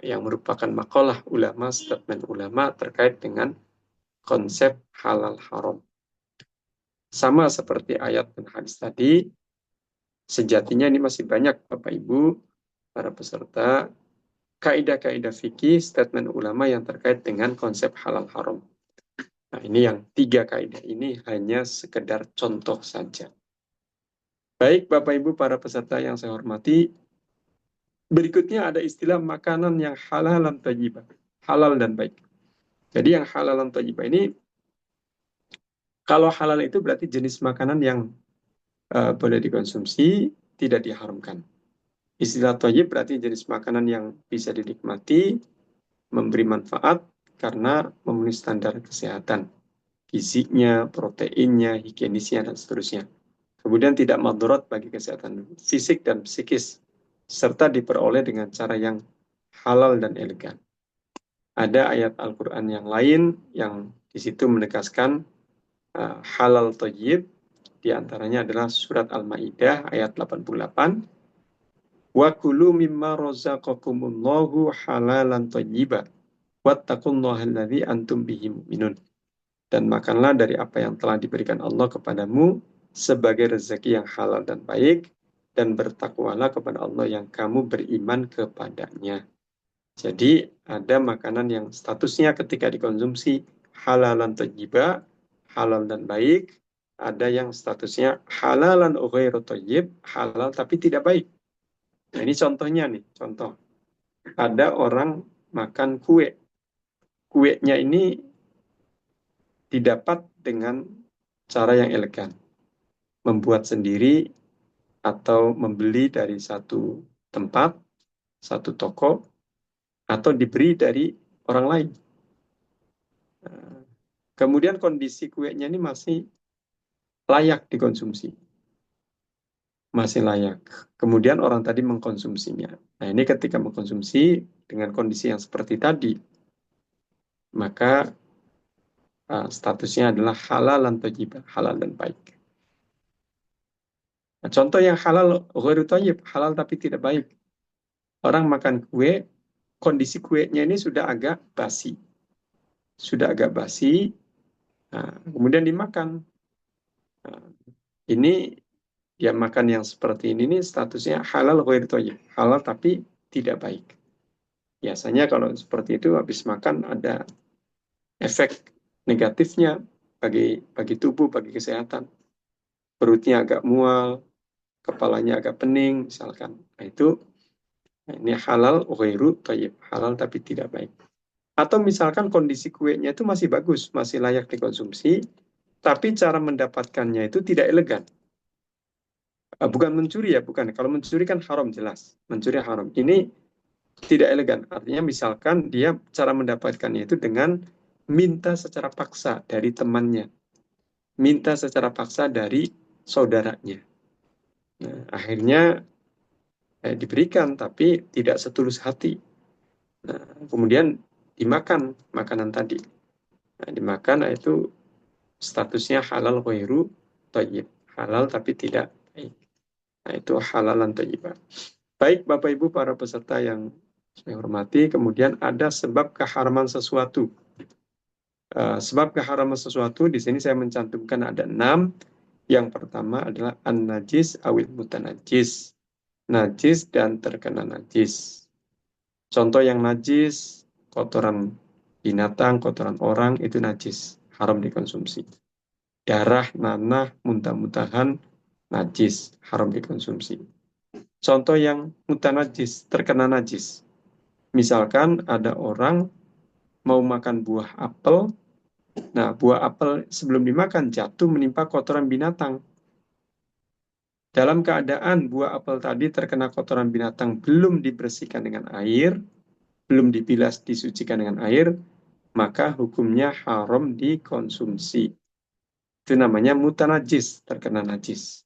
yang merupakan makalah ulama, statement ulama terkait dengan konsep halal haram. Sama seperti ayat dan hadis tadi, sejatinya ini masih banyak Bapak Ibu, para peserta, kaidah-kaidah fikih, statement ulama yang terkait dengan konsep halal haram. Nah, ini yang 3 kaidah ini hanya sekedar contoh saja. Baik Bapak Ibu para peserta yang saya hormati, berikutnya ada istilah makanan yang halal dan thayyibah, halal dan baik. Jadi yang halal dan thayyibah ini, kalau halal itu berarti jenis makanan yang boleh dikonsumsi, tidak diharamkan. Istilah thayyib berarti jenis makanan yang bisa dinikmati, memberi manfaat karena memenuhi standar kesehatan, gizinya, proteinnya, higienisnya, dan seterusnya. Kemudian tidak madharat bagi kesehatan fisik dan psikis, serta diperoleh dengan cara yang halal dan elegan. Ada ayat Al-Quran yang lain yang di situ menegaskan halal thayyib, di antaranya adalah surat Al-Maidah ayat 88. Wa kulu mimma razaqakumullahu halalan thayyiba wattaqullaha alladzi antum bihi mu'minun. Dan makanlah dari apa yang telah diberikan Allah kepadamu sebagai rezeki yang halal dan baik, dan bertakwalah kepada Allah yang kamu beriman kepadanya. Jadi ada makanan yang statusnya ketika dikonsumsi halalan thayyiba, halal dan baik. Ada yang statusnya halalan ghairu thayyib, halal tapi tidak baik. Nah, ini contohnya nih, contoh. Ada orang makan kue. Kuenya ini didapat dengan cara yang elegan. Membuat sendiri atau membeli dari satu tempat, satu toko, atau diberi dari orang lain. Kemudian kondisi kuenya ini masih layak dikonsumsi. Masih layak. Kemudian orang tadi mengkonsumsinya. Nah, ini ketika mengkonsumsi dengan kondisi yang seperti tadi, maka statusnya adalah halal dan thayyib, halal dan baik. Nah, contoh yang halal ghairu thayyib, halal tapi tidak baik. Orang makan kue, kondisi kuenya ini sudah agak basi. Sudah agak basi, kemudian dimakan. Nah, ini dia makan yang seperti ini statusnya halal ghairu thayyib, halal tapi tidak baik. Biasanya kalau seperti itu habis makan ada efek negatifnya bagi tubuh, bagi kesehatan. Perutnya agak mual, kepalanya agak pening misalkan. Nah, ini halal ghairu thayyib, halal tapi tidak baik. Atau misalkan kondisi kuenya itu masih bagus, masih layak dikonsumsi, tapi cara mendapatkannya itu tidak elegan. Bukan mencuri ya, bukan. Kalau mencuri kan haram jelas. Mencuri haram. Ini tidak elegan. Artinya misalkan dia cara mendapatkannya itu dengan minta secara paksa dari temannya. Minta secara paksa dari saudaranya. Nah, akhirnya diberikan, tapi tidak setulus hati. Nah, kemudian dimakan makanan tadi. Nah, dimakan itu statusnya halal ghairu thayyib. Halal tapi tidak baik. Nah, itu halalan thayyibah. Baik, Bapak Ibu para peserta yang saya hormati, kemudian ada sebab keharaman sesuatu. Sebab keharaman sesuatu di sini saya mencantumkan ada 6. Yang pertama adalah an-najis awil mutanajis. Najis dan terkena najis. Contoh yang najis, kotoran binatang, kotoran orang itu najis, haram dikonsumsi. Darah, nanah, muntah-muntahan, najis, haram dikonsumsi. Contoh yang mutanajis, terkena najis. Misalkan ada orang mau makan buah apel, nah buah apel sebelum dimakan jatuh menimpa kotoran binatang. Dalam keadaan buah apel tadi terkena kotoran binatang belum dibersihkan dengan air, belum dibilas disucikan dengan air, maka hukumnya haram dikonsumsi. Itu namanya mutanajis, terkena najis.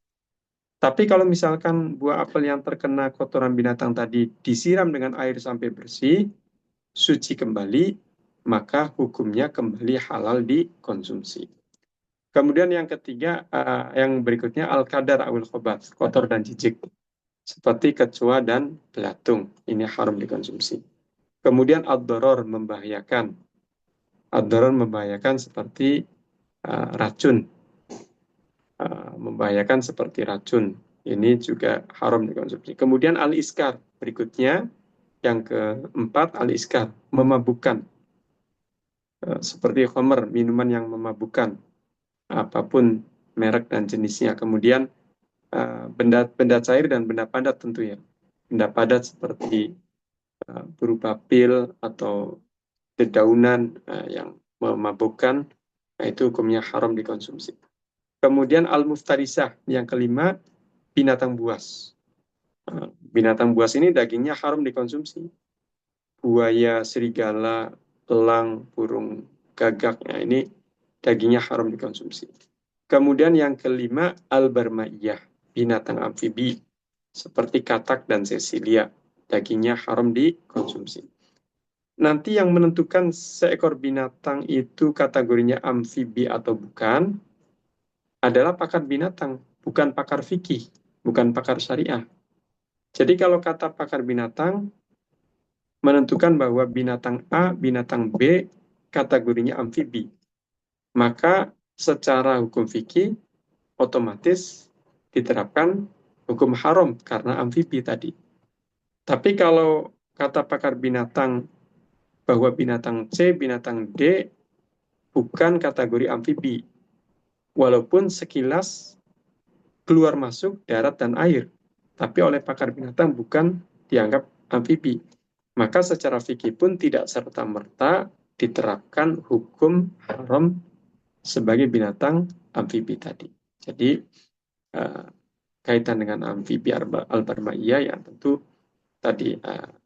Tapi kalau misalkan buah apel yang terkena kotoran binatang tadi disiram dengan air sampai bersih, suci kembali, maka hukumnya kembali halal dikonsumsi. Kemudian yang ketiga, yang berikutnya al-kadar awil khobat, kotor dan jijik. Seperti kecoa dan belatung, ini haram dikonsumsi. Kemudian ad-doror, membahayakan. Ad-doror membahayakan seperti racun. Membahayakan seperti racun. Ini juga haram dikonsumsi. Kemudian al-iskar, berikutnya yang keempat al-iskar, memabukkan. Seperti khamr, minuman yang memabukkan, apapun merek dan jenisnya. Kemudian benda cair dan benda padat tentu ya. Benda padat seperti berupa pil atau dedaunan yang memabukkan, nah itu hukumnya haram dikonsumsi. Kemudian al-muftarisah, yang kelima, binatang buas. Binatang buas ini dagingnya haram dikonsumsi. Buaya, serigala, elang, burung gagak, ya, ini dagingnya haram dikonsumsi. Kemudian yang kelima, al-barmaiyah, binatang amfibi, seperti katak dan sesilia, dagingnya haram dikonsumsi. Nanti yang menentukan seekor binatang itu kategorinya amfibi atau bukan, adalah pakar binatang, bukan pakar fikih, bukan pakar syariah. Jadi kalau kata pakar binatang, menentukan bahwa binatang A, binatang B, kategorinya amfibi. Maka secara hukum fikih, otomatis diterapkan hukum haram karena amfibi tadi. Tapi kalau kata pakar binatang bahwa binatang C, binatang D bukan kategori amfibi, walaupun sekilas keluar masuk darat dan air, tapi oleh pakar binatang bukan dianggap amfibi. Maka secara fikih pun tidak serta-merta diterapkan hukum haram sebagai binatang amfibi tadi. Jadi kaitan dengan amfibi al-barmaiyah ya tentu tadi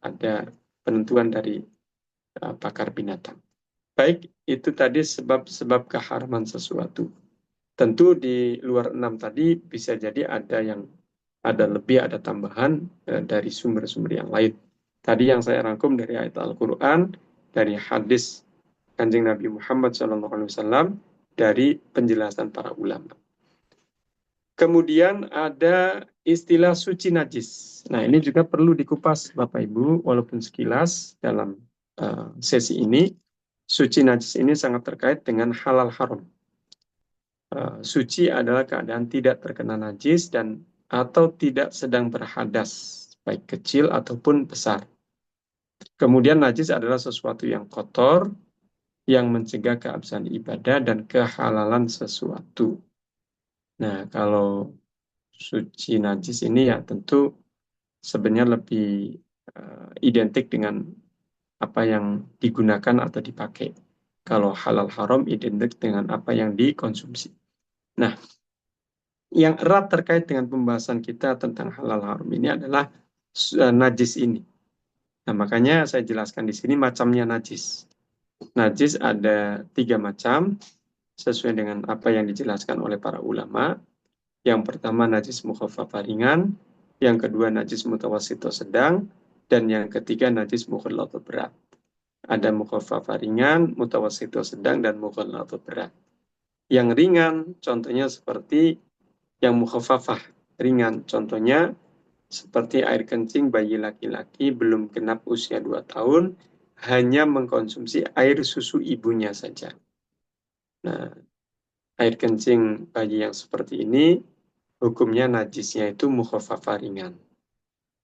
ada penentuan dari pakar binatang. Baik, itu tadi sebab-sebab keharaman sesuatu. Tentu di luar 6 tadi bisa jadi ada lebih, ada tambahan dari sumber-sumber yang lain. Tadi yang saya rangkum dari ayat Al-Quran, dari hadis Kanjeng Nabi Muhammad SAW, dari penjelasan para ulama. Kemudian ada istilah suci najis. Nah, ini juga perlu dikupas Bapak Ibu, walaupun sekilas dalam sesi ini. Suci najis ini sangat terkait dengan halal haram. Suci adalah keadaan tidak terkena najis dan atau tidak sedang berhadas, baik kecil ataupun besar. Kemudian najis adalah sesuatu yang kotor, yang mencegah keabsahan ibadah dan kehalalan sesuatu. Nah, kalau suci najis ini ya tentu sebenarnya lebih identik dengan apa yang digunakan atau dipakai. Kalau halal haram identik dengan apa yang dikonsumsi. Nah, yang erat terkait dengan pembahasan kita tentang halal haram ini adalah najis ini. Nah, makanya saya jelaskan di sini macamnya najis. Najis ada 3 macam, sesuai dengan apa yang dijelaskan oleh para ulama. Yang pertama najis mukhaffafah ringan, yang kedua najis mutawasito sedang, dan yang ketiga najis mukhalladh berat. Ada mukhaffafah ringan, mutawasito sedang, dan mukhalladh berat. Yang ringan contohnya seperti yang mukhaffafah ringan, contohnya seperti air kencing bayi laki-laki belum genap usia 2 tahun, hanya mengkonsumsi air susu ibunya saja. Nah, air kencing bayi yang seperti ini, hukumnya najisnya itu mukhaffafah ringan.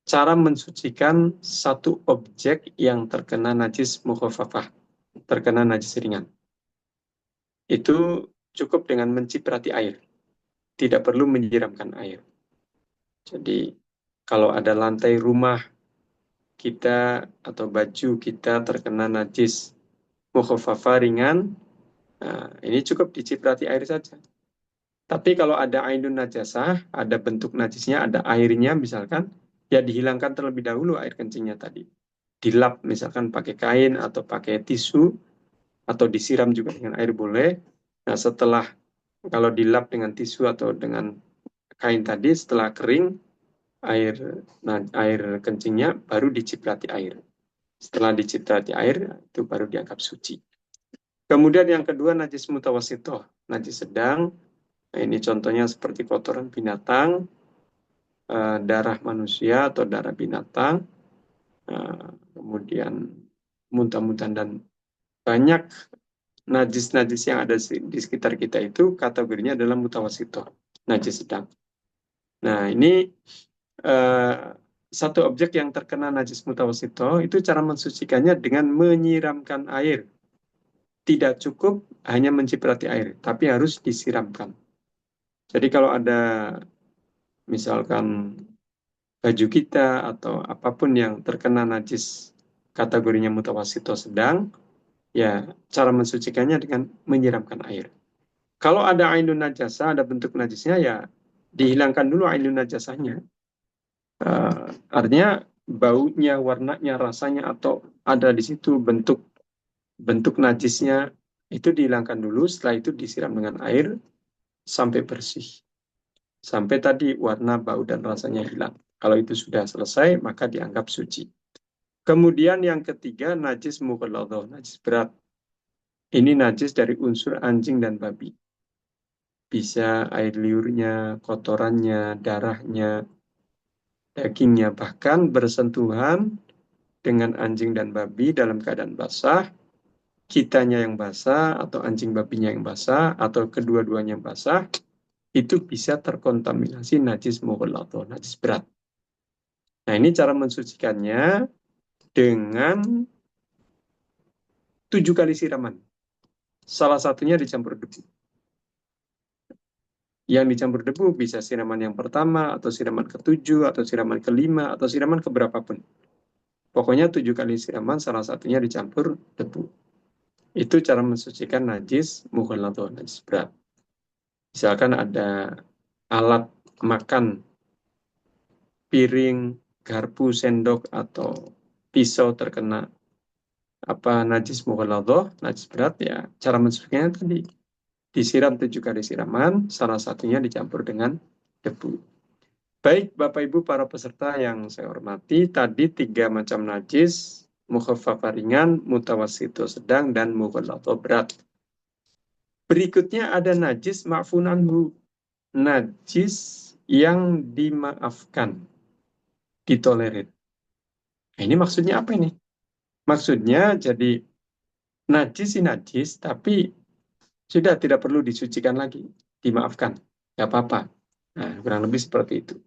Cara mensucikan satu objek yang terkena najis mukhaffafah, terkena najis ringan. Itu cukup dengan menciprati air, tidak perlu menyiramkan air. Jadi, kalau ada lantai rumah kita atau baju kita terkena najis mukhaffafah ringan, nah, ini cukup diciprati air saja. Tapi kalau ada ainun najasah, ada bentuk najisnya, ada airnya misalkan, ya dihilangkan terlebih dahulu air kencingnya tadi. Dilap misalkan pakai kain atau pakai tisu, atau disiram juga dengan air boleh. Nah, setelah kalau dilap dengan tisu atau dengan kain tadi, setelah kering, air kencingnya baru diciprati air. Setelah diciprati air, itu baru dianggap suci. Kemudian yang kedua, najis mutawasitoh, najis sedang. Nah, ini contohnya seperti kotoran binatang, darah manusia atau darah binatang, kemudian muntah-muntahan, dan banyak najis-najis yang ada di sekitar kita itu kategorinya adalah mutawasitoh, najis sedang. Nah, ini satu objek yang terkena najis mutawasito, itu cara mensucikannya dengan menyiramkan air. Tidak cukup hanya menciprati air, tapi harus disiramkan. Jadi kalau ada misalkan baju kita atau apapun yang terkena najis kategorinya mutawasito sedang, ya cara mensucikannya dengan menyiramkan air. Kalau ada ainun najasa, ada bentuk najisnya, ya dihilangkan dulu ainun najasanya. Artinya baunya, warnanya, rasanya, atau ada di situ bentuk najisnya, itu dihilangkan dulu. Setelah itu disiram dengan air sampai bersih, sampai tadi warna, bau, dan rasanya hilang. Kalau itu sudah selesai, maka dianggap suci. Kemudian yang ketiga, najis mughalladhah, najis berat. Ini najis dari unsur anjing dan babi. Bisa air liurnya, kotorannya, darahnya, dagingnya, bahkan bersentuhan dengan anjing dan babi dalam keadaan basah, kitanya yang basah atau anjing babinya yang basah atau kedua-duanya yang basah, itu bisa terkontaminasi najis mughalladhah, najis berat. Nah, ini cara mensucikannya dengan 7 kali siraman. Salah satunya dicampur debu. Yang dicampur debu bisa siraman yang pertama, atau siraman ke-7, atau siraman ke-5, atau siraman keberapapun. Pokoknya 7 kali siraman, salah satunya dicampur debu. Itu cara mensucikan najis mughalladhah, najis berat. Misalkan ada alat makan, piring, garpu, sendok, atau pisau terkena najis mughalladhah, najis berat, ya cara mensucikannya tadi disiram 7 kali siraman, salah satunya dicampur dengan debu. Baik, Bapak Ibu para peserta yang saya hormati, tadi 3 macam najis, mukhaffafah ringan, mutawassito sedang, dan mughalladhah berat. Berikutnya ada najis ma'fun anhu, najis yang dimaafkan, ditolerir. Nah, ini maksudnya apa ini? Maksudnya jadi najis, tapi sudah tidak perlu disucikan lagi, dimaafkan, nggak apa-apa. Nah, kurang lebih seperti itu.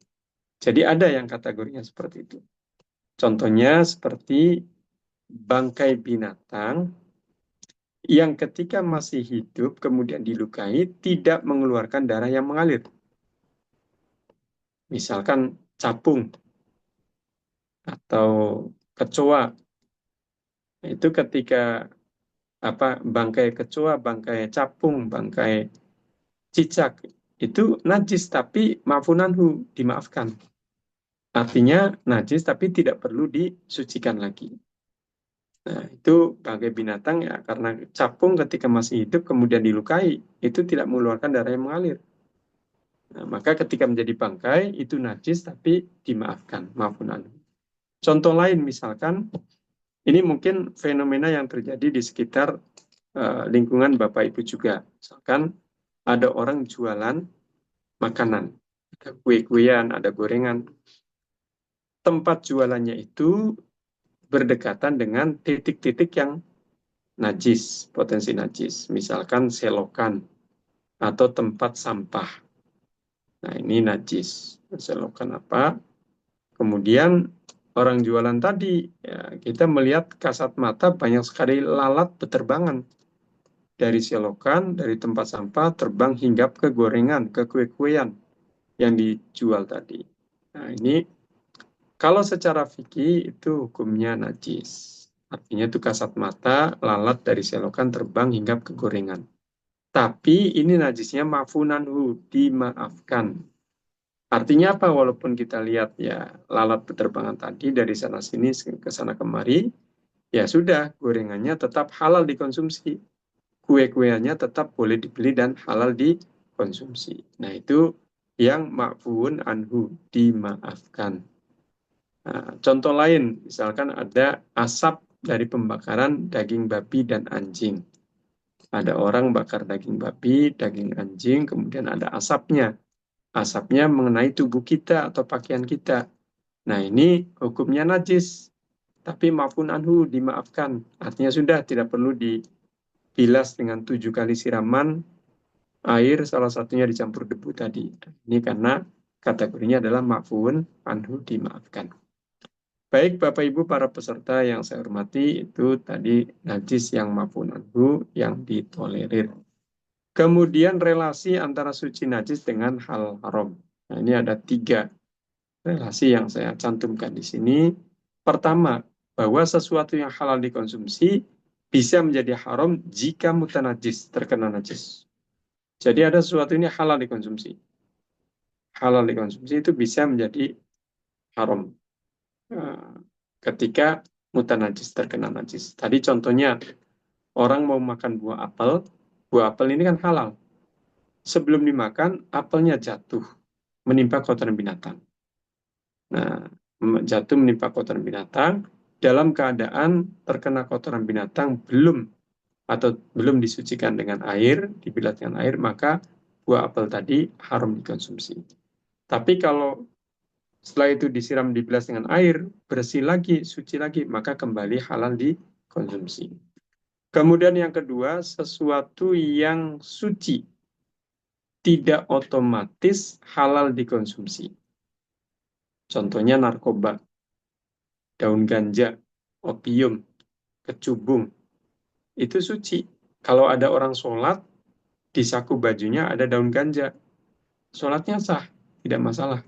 Jadi ada yang kategorinya seperti itu. Contohnya seperti bangkai binatang yang ketika masih hidup kemudian dilukai tidak mengeluarkan darah yang mengalir. Misalkan capung atau kecoa. Itu ketika bangkai kecoa, bangkai capung, bangkai cicak itu najis tapi ma'funanhu, dimaafkan. Artinya najis tapi tidak perlu disucikan lagi. Nah, itu bangkai binatang, ya karena capung ketika masih hidup kemudian dilukai, itu tidak mengeluarkan darah yang mengalir. Nah, maka ketika menjadi bangkai itu najis tapi dimaafkan, maafun anhu. Contoh lain misalkan, ini mungkin fenomena yang terjadi di sekitar lingkungan Bapak Ibu juga. Misalkan ada orang jualan makanan, ada kue-kuean, ada gorengan. Tempat jualannya itu berdekatan dengan titik-titik yang najis, potensi najis. Misalkan selokan atau tempat sampah. Nah, ini najis. Selokan apa? Kemudian orang jualan tadi, ya, kita melihat kasat mata banyak sekali lalat beterbangan. Dari selokan, dari tempat sampah, terbang hingga ke gorengan, ke kue-kuean yang dijual tadi. Nah, ini kalau secara fikih itu hukumnya najis. Artinya itu kasat mata, lalat dari selokan terbang hingga ke gorengan. Tapi ini najisnya mafunanhu, dimaafkan. Artinya apa? Walaupun kita lihat ya lalat beterbangan tadi dari sana sini ke sana kemari, ya sudah gorengannya tetap halal dikonsumsi. Kue-kueannya tetap boleh dibeli dan halal dikonsumsi. Nah, itu yang ma'fuun anhu, dimaafkan. Nah, contoh lain, misalkan ada asap dari pembakaran daging babi dan anjing. Ada orang bakar daging babi, daging anjing, kemudian ada asapnya. Asapnya mengenai tubuh kita atau pakaian kita. Nah, ini hukumnya najis. Tapi ma'fuun anhu, dimaafkan. Artinya sudah tidak perlu dibilas dengan 7 kali siraman air, salah satunya dicampur debu tadi. Ini karena kategorinya adalah ma'fuun anhu, dimaafkan. Baik Bapak Ibu para peserta yang saya hormati, itu tadi najis yang ma'fuun anhu, yang ditolerir. Kemudian relasi antara suci najis dengan hal haram. Nah, ini ada 3 relasi yang saya cantumkan di sini. Pertama, bahwa sesuatu yang halal dikonsumsi bisa menjadi haram jika mutanajis, terkena najis. Jadi ada sesuatu ini halal dikonsumsi. Halal dikonsumsi itu bisa menjadi haram ketika mutanajis, terkena najis. Tadi contohnya, orang mau makan buah apel ini kan halal. Sebelum dimakan, apelnya jatuh, menimpa kotoran binatang. Nah, jatuh menimpa kotoran binatang, dalam keadaan terkena kotoran binatang belum disucikan dengan air, dibilas dengan air, maka buah apel tadi haram dikonsumsi. Tapi kalau setelah itu disiram, dibilas dengan air, bersih lagi, suci lagi, maka kembali halal dikonsumsi. Kemudian yang kedua, sesuatu yang suci tidak otomatis halal dikonsumsi. Contohnya narkoba, daun ganja, opium, kecubung, itu suci. Kalau ada orang sholat, di saku bajunya ada daun ganja, sholatnya sah, tidak masalah.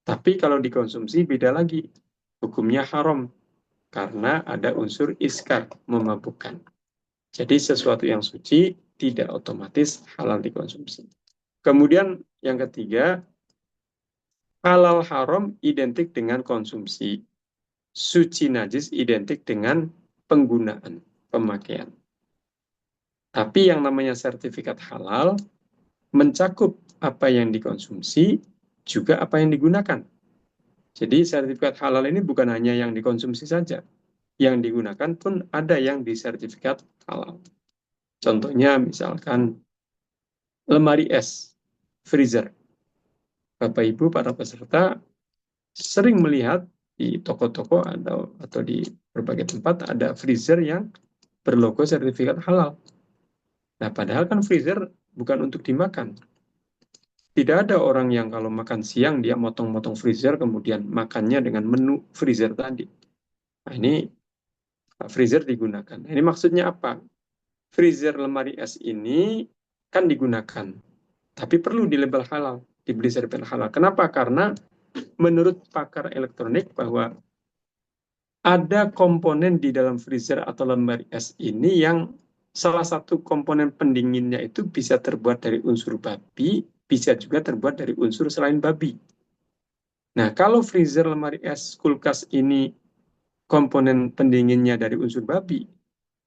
Tapi kalau dikonsumsi beda lagi, hukumnya haram, karena ada unsur iskar, memabukkan. Jadi sesuatu yang suci tidak otomatis halal dikonsumsi. Kemudian yang ketiga, halal haram identik dengan konsumsi. Suci najis identik dengan penggunaan, pemakaian. Tapi yang namanya sertifikat halal mencakup apa yang dikonsumsi, juga apa yang digunakan. Jadi sertifikat halal ini bukan hanya yang dikonsumsi saja. Yang digunakan pun ada yang disertifikat halal. Contohnya misalkan lemari es, freezer. Bapak Ibu para peserta sering melihat di toko-toko atau di berbagai tempat ada freezer yang berlogo sertifikat halal. Nah, padahal kan freezer bukan untuk dimakan. Tidak ada orang yang kalau makan siang dia motong-motong freezer kemudian makannya dengan menu freezer tadi. Nah, ini freezer digunakan. Ini maksudnya apa? Freezer lemari es ini kan digunakan, tapi perlu di label halal, dibeli sertifikat halal. Kenapa? Karena menurut pakar elektronik bahwa ada komponen di dalam freezer atau lemari es ini yang salah satu komponen pendinginnya itu bisa terbuat dari unsur babi, bisa juga terbuat dari unsur selain babi. Nah, kalau freezer, lemari es, kulkas ini komponen pendinginnya dari unsur babi,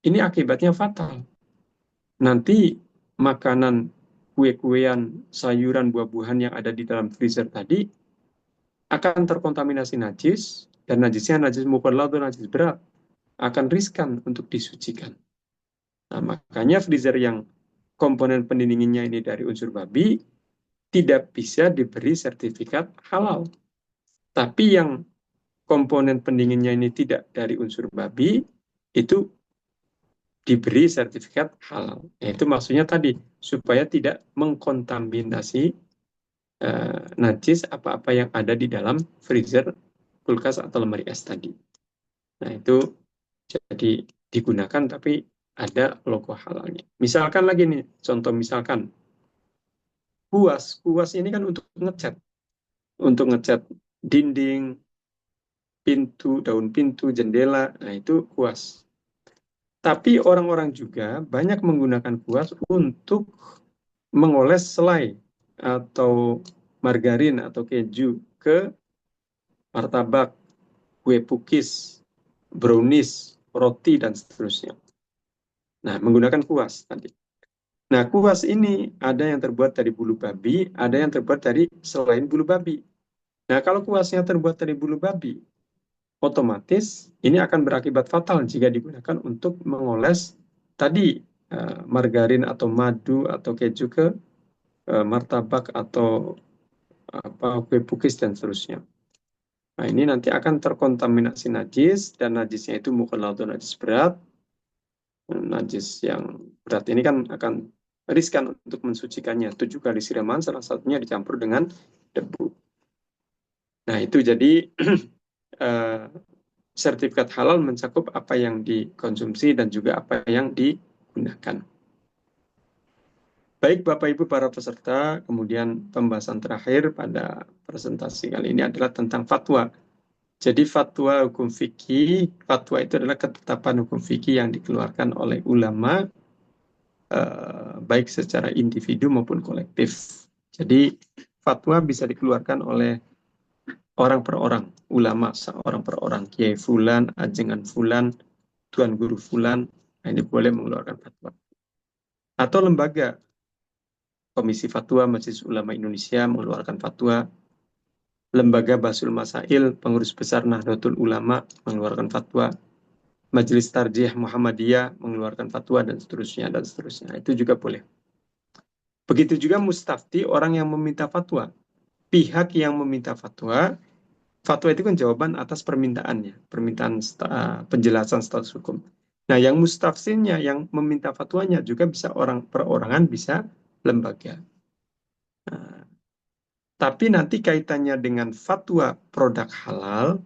ini akibatnya fatal. Nanti makanan kue-kuean, sayuran, buah-buahan yang ada di dalam freezer tadi akan terkontaminasi najis, dan najisnya najis mukhallad atau najis berat, akan riskan untuk disucikan. Nah, makanya freezer yang komponen pendinginnya ini dari unsur babi tidak bisa diberi sertifikat halal. Tapi yang komponen pendinginnya ini tidak dari unsur babi, itu diberi sertifikat halal. Itu maksudnya tadi, supaya tidak mengkontaminasi najis apa-apa yang ada di dalam freezer, kulkas, atau lemari es tadi. Nah, itu jadi digunakan tapi ada logo halalnya. Misalkan lagi nih, contoh misalkan kuas. Kuas ini kan untuk ngecat dinding, pintu, daun pintu, jendela. Nah, itu kuas. Tapi orang-orang juga banyak menggunakan kuas untuk mengoles selai atau margarin atau keju ke martabak, kue pukis, brownies, roti, dan seterusnya. Nah, menggunakan kuas tadi. Nah, kuas ini ada yang terbuat dari bulu babi, ada yang terbuat dari selain bulu babi. Nah, kalau kuasnya terbuat dari bulu babi, otomatis ini akan berakibat fatal jika digunakan untuk mengoles tadi margarin atau madu atau keju ke martabak atau kue pukis dan seterusnya. Nah, ini nanti akan terkontaminasi najis, dan najisnya itu mukhallad atau najis berat. Najis yang berat ini kan akan riskan untuk mensucikannya. 7 kali siraman, salah satunya dicampur dengan debu. Nah, itu jadi sertifikat halal mencakup apa yang dikonsumsi dan juga apa yang digunakan. Baik Bapak Ibu para peserta, kemudian pembahasan terakhir pada presentasi kali ini adalah tentang fatwa. Jadi fatwa hukum fikih, fatwa itu adalah ketetapan hukum fikih yang dikeluarkan oleh ulama, baik secara individu maupun kolektif. Jadi fatwa bisa dikeluarkan oleh orang per orang, ulama seorang per orang, kiai fulan, ajengan fulan, tuan guru fulan, nah ini boleh mengeluarkan fatwa. Atau lembaga, Komisi Fatwa Majelis Ulama Indonesia mengeluarkan fatwa, lembaga Basul Masail, pengurus besar Nahdlatul Ulama mengeluarkan fatwa, Majelis Tarjih Muhammadiyah mengeluarkan fatwa, dan seterusnya, dan seterusnya. Itu juga boleh. Begitu juga mustafti, orang yang meminta fatwa. Pihak yang meminta fatwa, fatwa itu kan jawaban atas permintaannya, permintaan penjelasan status hukum. Nah, yang mustafsirnya, yang meminta fatwanya juga bisa orang perorangan, bisa lembaga. Nah, tapi nanti kaitannya dengan fatwa produk halal,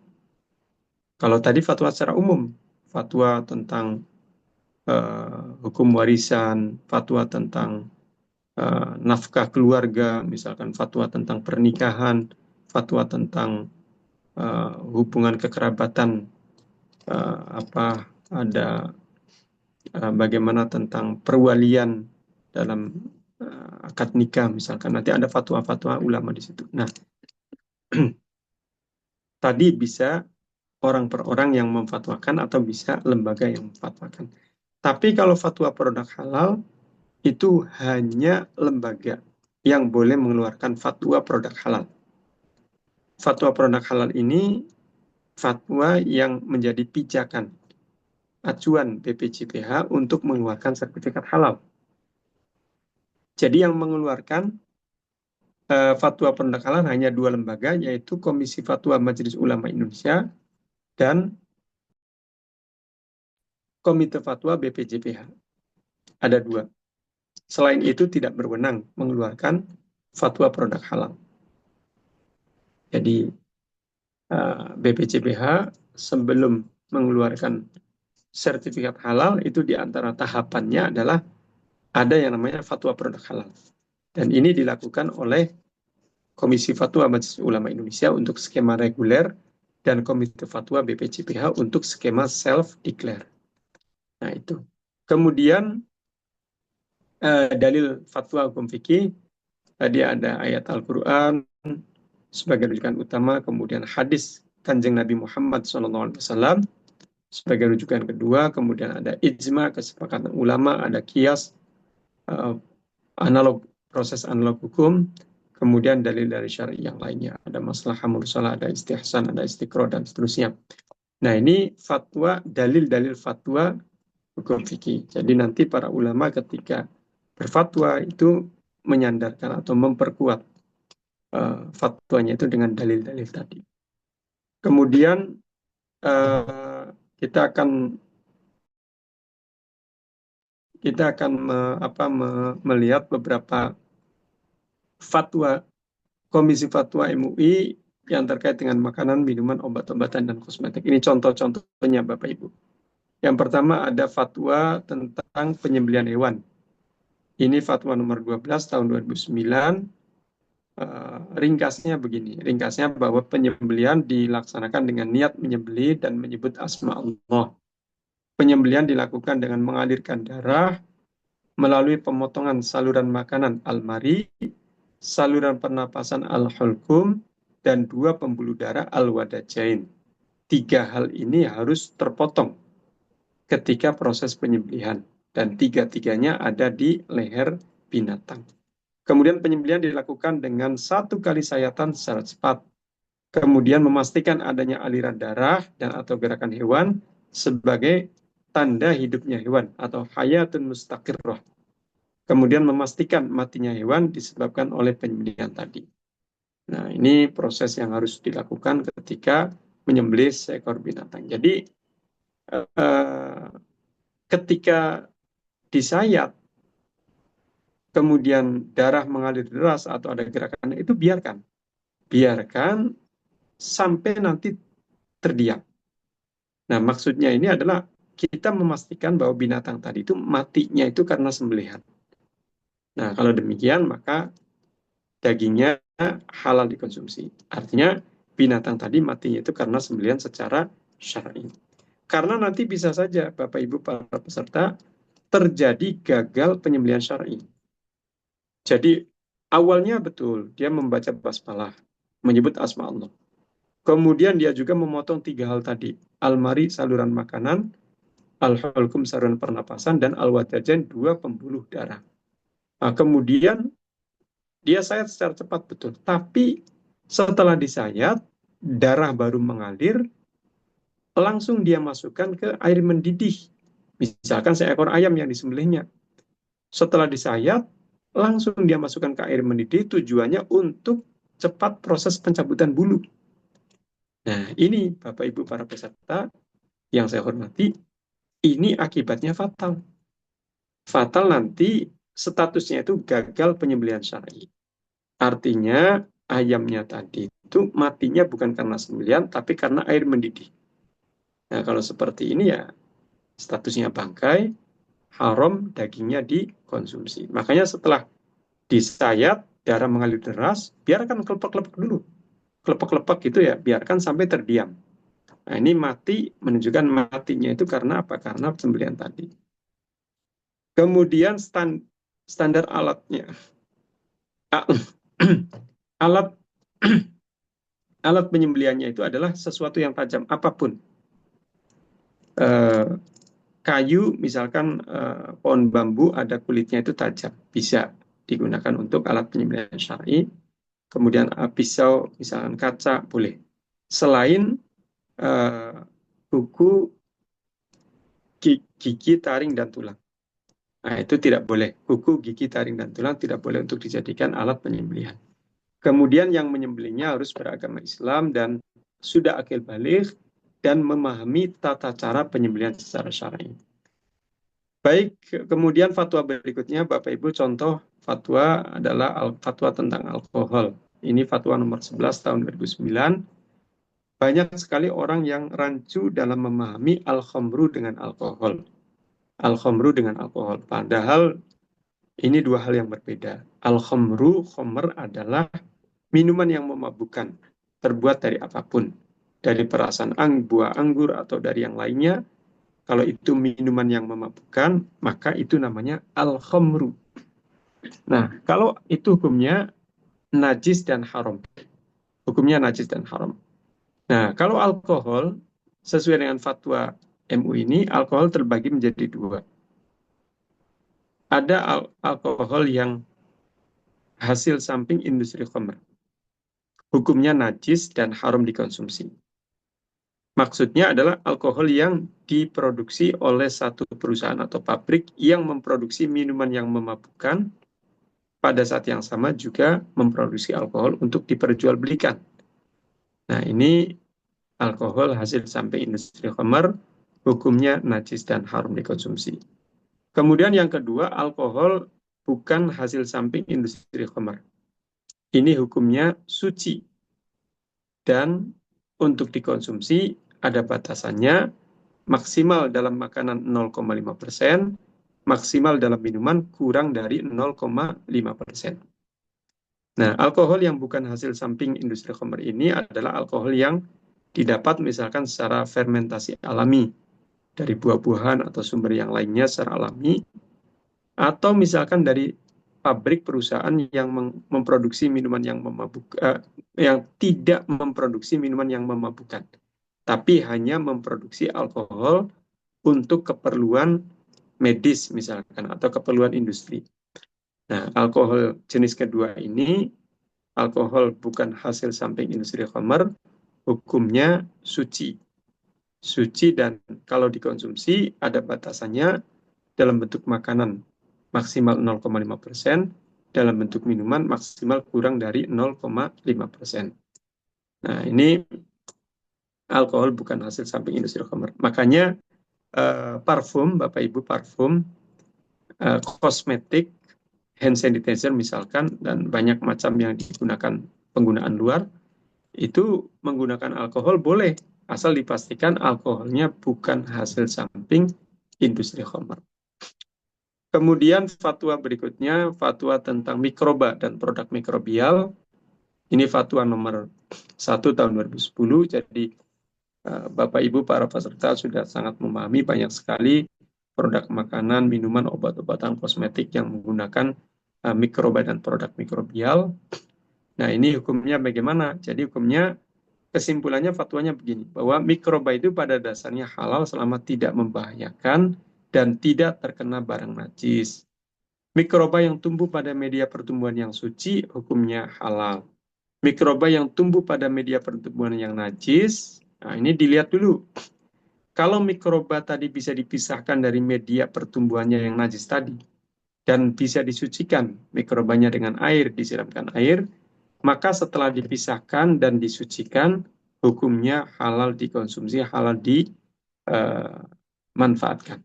kalau tadi fatwa secara umum, fatwa tentang hukum warisan, fatwa tentang nafkah keluarga, misalkan fatwa tentang pernikahan, fatwa tentang hubungan kekerabatan, ada bagaimana tentang perwalian dalam akad nikah, misalkan nanti ada fatwa-fatwa ulama di situ. Nah, tadi bisa orang per orang yang memfatwakan atau bisa lembaga yang memfatwakan. Tapi kalau fatwa produk halal itu hanya lembaga yang boleh mengeluarkan fatwa produk halal. Fatwa produk halal ini fatwa yang menjadi pijakan acuan BPJPH untuk mengeluarkan sertifikat halal. Jadi yang mengeluarkan fatwa produk halal hanya 2 lembaga, yaitu Komisi Fatwa Majelis Ulama Indonesia dan Komite Fatwa BPJPH. Ada 2. Selain itu tidak berwenang mengeluarkan fatwa produk halal. Jadi BPJPH sebelum mengeluarkan sertifikat halal itu di antara tahapannya adalah ada yang namanya fatwa produk halal. Dan ini dilakukan oleh Komisi Fatwa Majelis Ulama Indonesia untuk skema reguler dan Komite Fatwa BPJPH untuk skema self-declare. Nah, itu. Kemudian dalil fatwa hukum fikih, tadi ada ayat Al-Quran sebagai rujukan utama, kemudian hadis Kanjeng Nabi Muhammad SAW sebagai rujukan kedua, kemudian ada ijma, kesepakatan ulama, ada kias, analog proses analog hukum, kemudian dalil dari syar'i yang lainnya. Ada maslahah mursalah, ada istihsan, ada istiqra, dan seterusnya. Nah, ini fatwa, dalil-dalil fatwa hukum fikih. Jadi nanti para ulama ketika berfatwa itu menyandarkan atau memperkuat fatwanya itu dengan dalil-dalil tadi. Kemudian kita akan melihat beberapa fatwa Komisi Fatwa MUI yang terkait dengan makanan, minuman, obat-obatan, dan kosmetik. Ini contoh-contohnya Bapak Ibu. Yang pertama ada fatwa tentang penyembelihan hewan. Ini fatwa nomor 12 tahun 2009. Ringkasnya begini. Ringkasnya bahwa penyembelihan dilaksanakan dengan niat menyembelih dan menyebut asma Allah. Penyembelihan dilakukan dengan mengalirkan darah melalui pemotongan saluran makanan al-mari, saluran pernapasan al-hulqum, dan 2 pembuluh darah al-wadajain. 3 hal ini harus terpotong ketika proses penyembelihan, dan 3-tiganya ada di leher binatang. Kemudian penyembelihan dilakukan dengan 1 kali sayatan secara cepat. Kemudian memastikan adanya aliran darah dan atau gerakan hewan sebagai tanda hidupnya hewan atau hayatun mustaqirrah. Kemudian memastikan matinya hewan disebabkan oleh penyembelihan tadi. Nah, ini proses yang harus dilakukan ketika menyembelih seekor binatang. Jadi ketika disayat, kemudian darah mengalir deras atau ada gerakan, itu biarkan sampai nanti terdiam. Nah, maksudnya ini adalah kita memastikan bahwa binatang tadi itu matinya itu karena sembelihan. Nah, kalau demikian maka dagingnya halal dikonsumsi. Artinya binatang tadi matinya itu karena sembelihan secara syar'i. Karena nanti bisa saja Bapak Ibu para peserta terjadi gagal penyembelihan syar'i. Jadi awalnya betul dia membaca basmalah, menyebut asma Allah. Kemudian dia juga memotong 3 hal tadi, al-mari saluran makanan, al-hulqum saluran pernapasan, dan al-wadajain 2 pembuluh darah. Nah, kemudian dia sayat secara cepat betul, tapi setelah disayat darah baru mengalir, langsung dia masukkan ke air mendidih. Misalkan seekor ayam yang disembelihnya, setelah disayat langsung dia masukkan ke air mendidih, tujuannya untuk cepat proses pencabutan bulu. Nah, ini Bapak Ibu para peserta yang saya hormati, ini akibatnya fatal. Fatal nanti statusnya itu gagal penyembelihan syar'i. Artinya ayamnya tadi itu matinya bukan karena sembelihan, tapi karena air mendidih. Nah, kalau seperti ini ya statusnya bangkai, haram dagingnya dikonsumsi. Makanya setelah disayat, darah mengalir deras, biarkan kelepek-kelepek dulu. Kelepek-kelepek gitu ya, biarkan sampai terdiam. Nah, ini mati, menunjukkan matinya itu karena apa? Karena sembelihan tadi. Kemudian standar alatnya. Alat penyembelihannya itu adalah sesuatu yang tajam, apapun. Kayu, misalkan pohon bambu ada kulitnya itu tajam, bisa digunakan untuk alat penyembelihan syar'i. Kemudian pisau, misalkan kaca, boleh. Selain kuku, gigi, taring, dan tulang. Nah, itu tidak boleh. Kuku, gigi, taring, dan tulang tidak boleh untuk dijadikan alat penyembelihan. Kemudian yang menyembelihnya harus beragama Islam dan sudah akil baligh dan memahami tata cara penyembelihan secara syar'i. Baik, kemudian fatwa berikutnya Bapak Ibu, contoh fatwa adalah fatwa tentang alkohol. Ini fatwa nomor 11 tahun 2009. Banyak sekali orang yang rancu dalam memahami al-khamru dengan alkohol. Al-khamru dengan alkohol. Padahal ini 2 hal yang berbeda. Al-khamru, khamr adalah minuman yang memabukkan, terbuat dari apapun. Dari perasan buah anggur atau dari yang lainnya. Kalau itu minuman yang memabukkan, maka itu namanya al-khamru. Nah, kalau itu hukumnya najis dan haram. Hukumnya najis dan haram. Nah, kalau alkohol, sesuai dengan fatwa MUI ini, alkohol terbagi menjadi 2. Ada alkohol yang hasil samping industri khamr. Hukumnya najis dan haram dikonsumsi. Maksudnya adalah alkohol yang diproduksi oleh satu perusahaan atau pabrik yang memproduksi minuman yang memabukkan, pada saat yang sama juga memproduksi alkohol untuk diperjualbelikan. Nah, ini alkohol hasil samping industri khamr, hukumnya najis dan haram dikonsumsi. Kemudian yang kedua, alkohol bukan hasil samping industri khamr. Ini hukumnya suci dan untuk dikonsumsi ada batasannya, maksimal dalam makanan 0,5%, maksimal dalam minuman kurang dari 0,5%. Nah, alkohol yang bukan hasil samping industri khamr ini adalah alkohol yang didapat misalkan secara fermentasi alami dari buah-buahan atau sumber yang lainnya secara alami, atau misalkan dari pabrik perusahaan yang memproduksi minuman yang yang tidak memproduksi minuman yang memabukkan, tapi hanya memproduksi alkohol untuk keperluan medis misalkan atau keperluan industri. Nah, alkohol jenis kedua ini, alkohol bukan hasil samping industri khamr, hukumnya suci. Suci dan kalau dikonsumsi ada batasannya, dalam bentuk makanan maksimal 0,5%, dalam bentuk minuman maksimal kurang dari 0,5%. Nah, ini alkohol bukan hasil samping industri khamr. Makanya parfum, Bapak Ibu, parfum, kosmetik, hand sanitizer misalkan, dan banyak macam yang digunakan penggunaan luar, itu menggunakan alkohol boleh, asal dipastikan alkoholnya bukan hasil samping industri khamr. Kemudian fatwa berikutnya, fatwa tentang mikroba dan produk mikrobial. Ini fatwa nomor 1 tahun 2010, jadi Bapak Ibu para peserta sudah sangat memahami banyak sekali produk makanan, minuman, obat-obatan, kosmetik yang menggunakan mikroba dan produk mikrobial. Nah, ini hukumnya bagaimana? Jadi hukumnya, kesimpulannya fatwanya begini, bahwa mikroba itu pada dasarnya halal selama tidak membahayakan dan tidak terkena barang najis. Mikroba yang tumbuh pada media pertumbuhan yang suci, hukumnya halal. Mikroba yang tumbuh pada media pertumbuhan yang najis, nah ini dilihat dulu. Kalau mikroba tadi bisa dipisahkan dari media pertumbuhannya yang najis tadi, dan bisa disucikan mikrobanya dengan air, disiramkan air, maka setelah dipisahkan dan disucikan, hukumnya halal dikonsumsi, halal dimanfaatkan.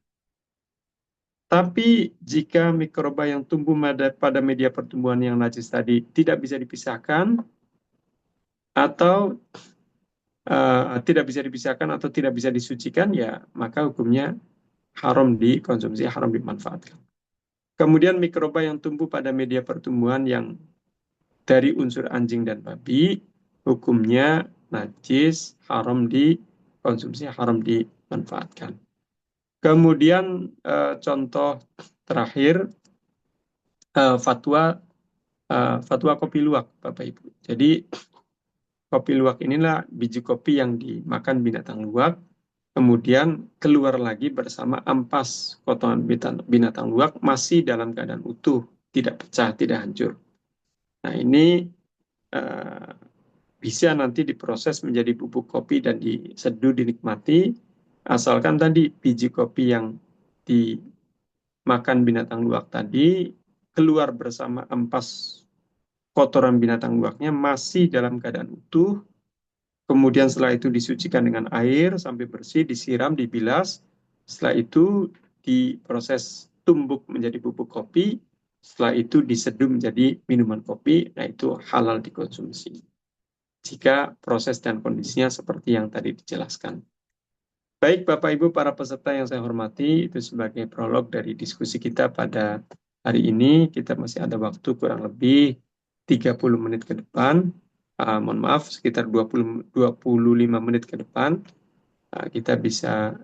Tapi jika mikroba yang tumbuh pada media pertumbuhan yang najis tadi tidak bisa dipisahkan, atau tidak bisa dipisahkan atau tidak bisa disucikan, ya maka hukumnya haram dikonsumsi, haram dimanfaatkan. Kemudian mikroba yang tumbuh pada media pertumbuhan yang dari unsur anjing dan babi, hukumnya najis, haram dikonsumsi, haram dimanfaatkan. Kemudian contoh terakhir, fatwa kopi luwak, Bapak Ibu. Jadi kopi luwak inilah biji kopi yang dimakan binatang luwak, kemudian keluar lagi bersama ampas kotoran binatang luwak masih dalam keadaan utuh, tidak pecah, tidak hancur. Nah, ini bisa nanti diproses menjadi bubuk kopi dan diseduh, dinikmati, asalkan tadi biji kopi yang dimakan binatang luwak tadi keluar bersama ampas kotoran binatang luwaknya masih dalam keadaan utuh, kemudian setelah itu disucikan dengan air sampai bersih, disiram, dibilas, setelah itu diproses tumbuk menjadi bubuk kopi, setelah itu diseduh menjadi minuman kopi, nah itu halal dikonsumsi jika proses dan kondisinya seperti yang tadi dijelaskan. Baik Bapak Ibu para peserta yang saya hormati, itu sebagai prolog dari diskusi kita pada hari ini. Kita masih ada waktu kurang lebih 30 menit ke depan, mohon maaf sekitar 25 menit ke depan, kita bisa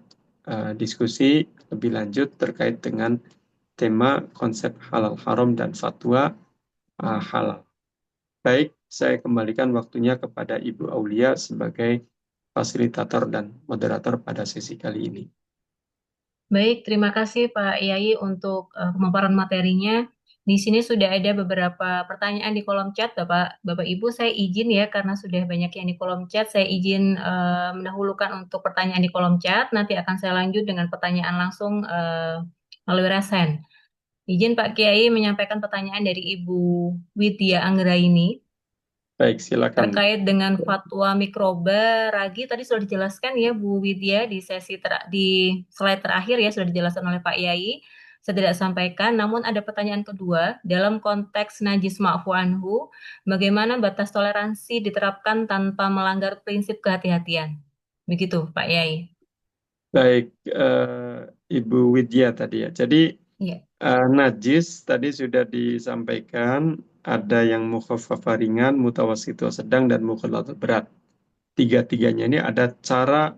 diskusi lebih lanjut terkait dengan tema konsep halal haram dan fatwa halal. Baik, saya kembalikan waktunya kepada Ibu Aulia sebagai fasilitator dan moderator pada sesi kali ini. Baik, terima kasih Pak Yai untuk pemaparan materinya. Di sini sudah ada beberapa pertanyaan di kolom chat, Bapak Ibu. Saya izin ya, karena sudah banyak yang di kolom chat, saya izin mendahulukan untuk pertanyaan di kolom chat. Nanti akan saya lanjut dengan pertanyaan langsung melalui resen. Izin Pak Kiai menyampaikan pertanyaan dari Ibu Widya Anggraini Baik, silakan. terkait dengan fatwa mikroba ragi. Tadi sudah dijelaskan ya Bu Widya di di slide terakhir ya, sudah dijelaskan oleh Pak Yai. Saya tidak sampaikan, namun ada pertanyaan kedua, dalam konteks najis ma'fu anhu, bagaimana batas toleransi diterapkan tanpa melanggar prinsip kehati-hatian? Begitu Pak Yai. Baik, Ibu Widya tadi ya. Jadi Iya. najis tadi sudah disampaikan, ada yang mukhaffafah ringan, mutawassithah sedang, dan mughalladhah berat. Tiga-tiganya ini ada cara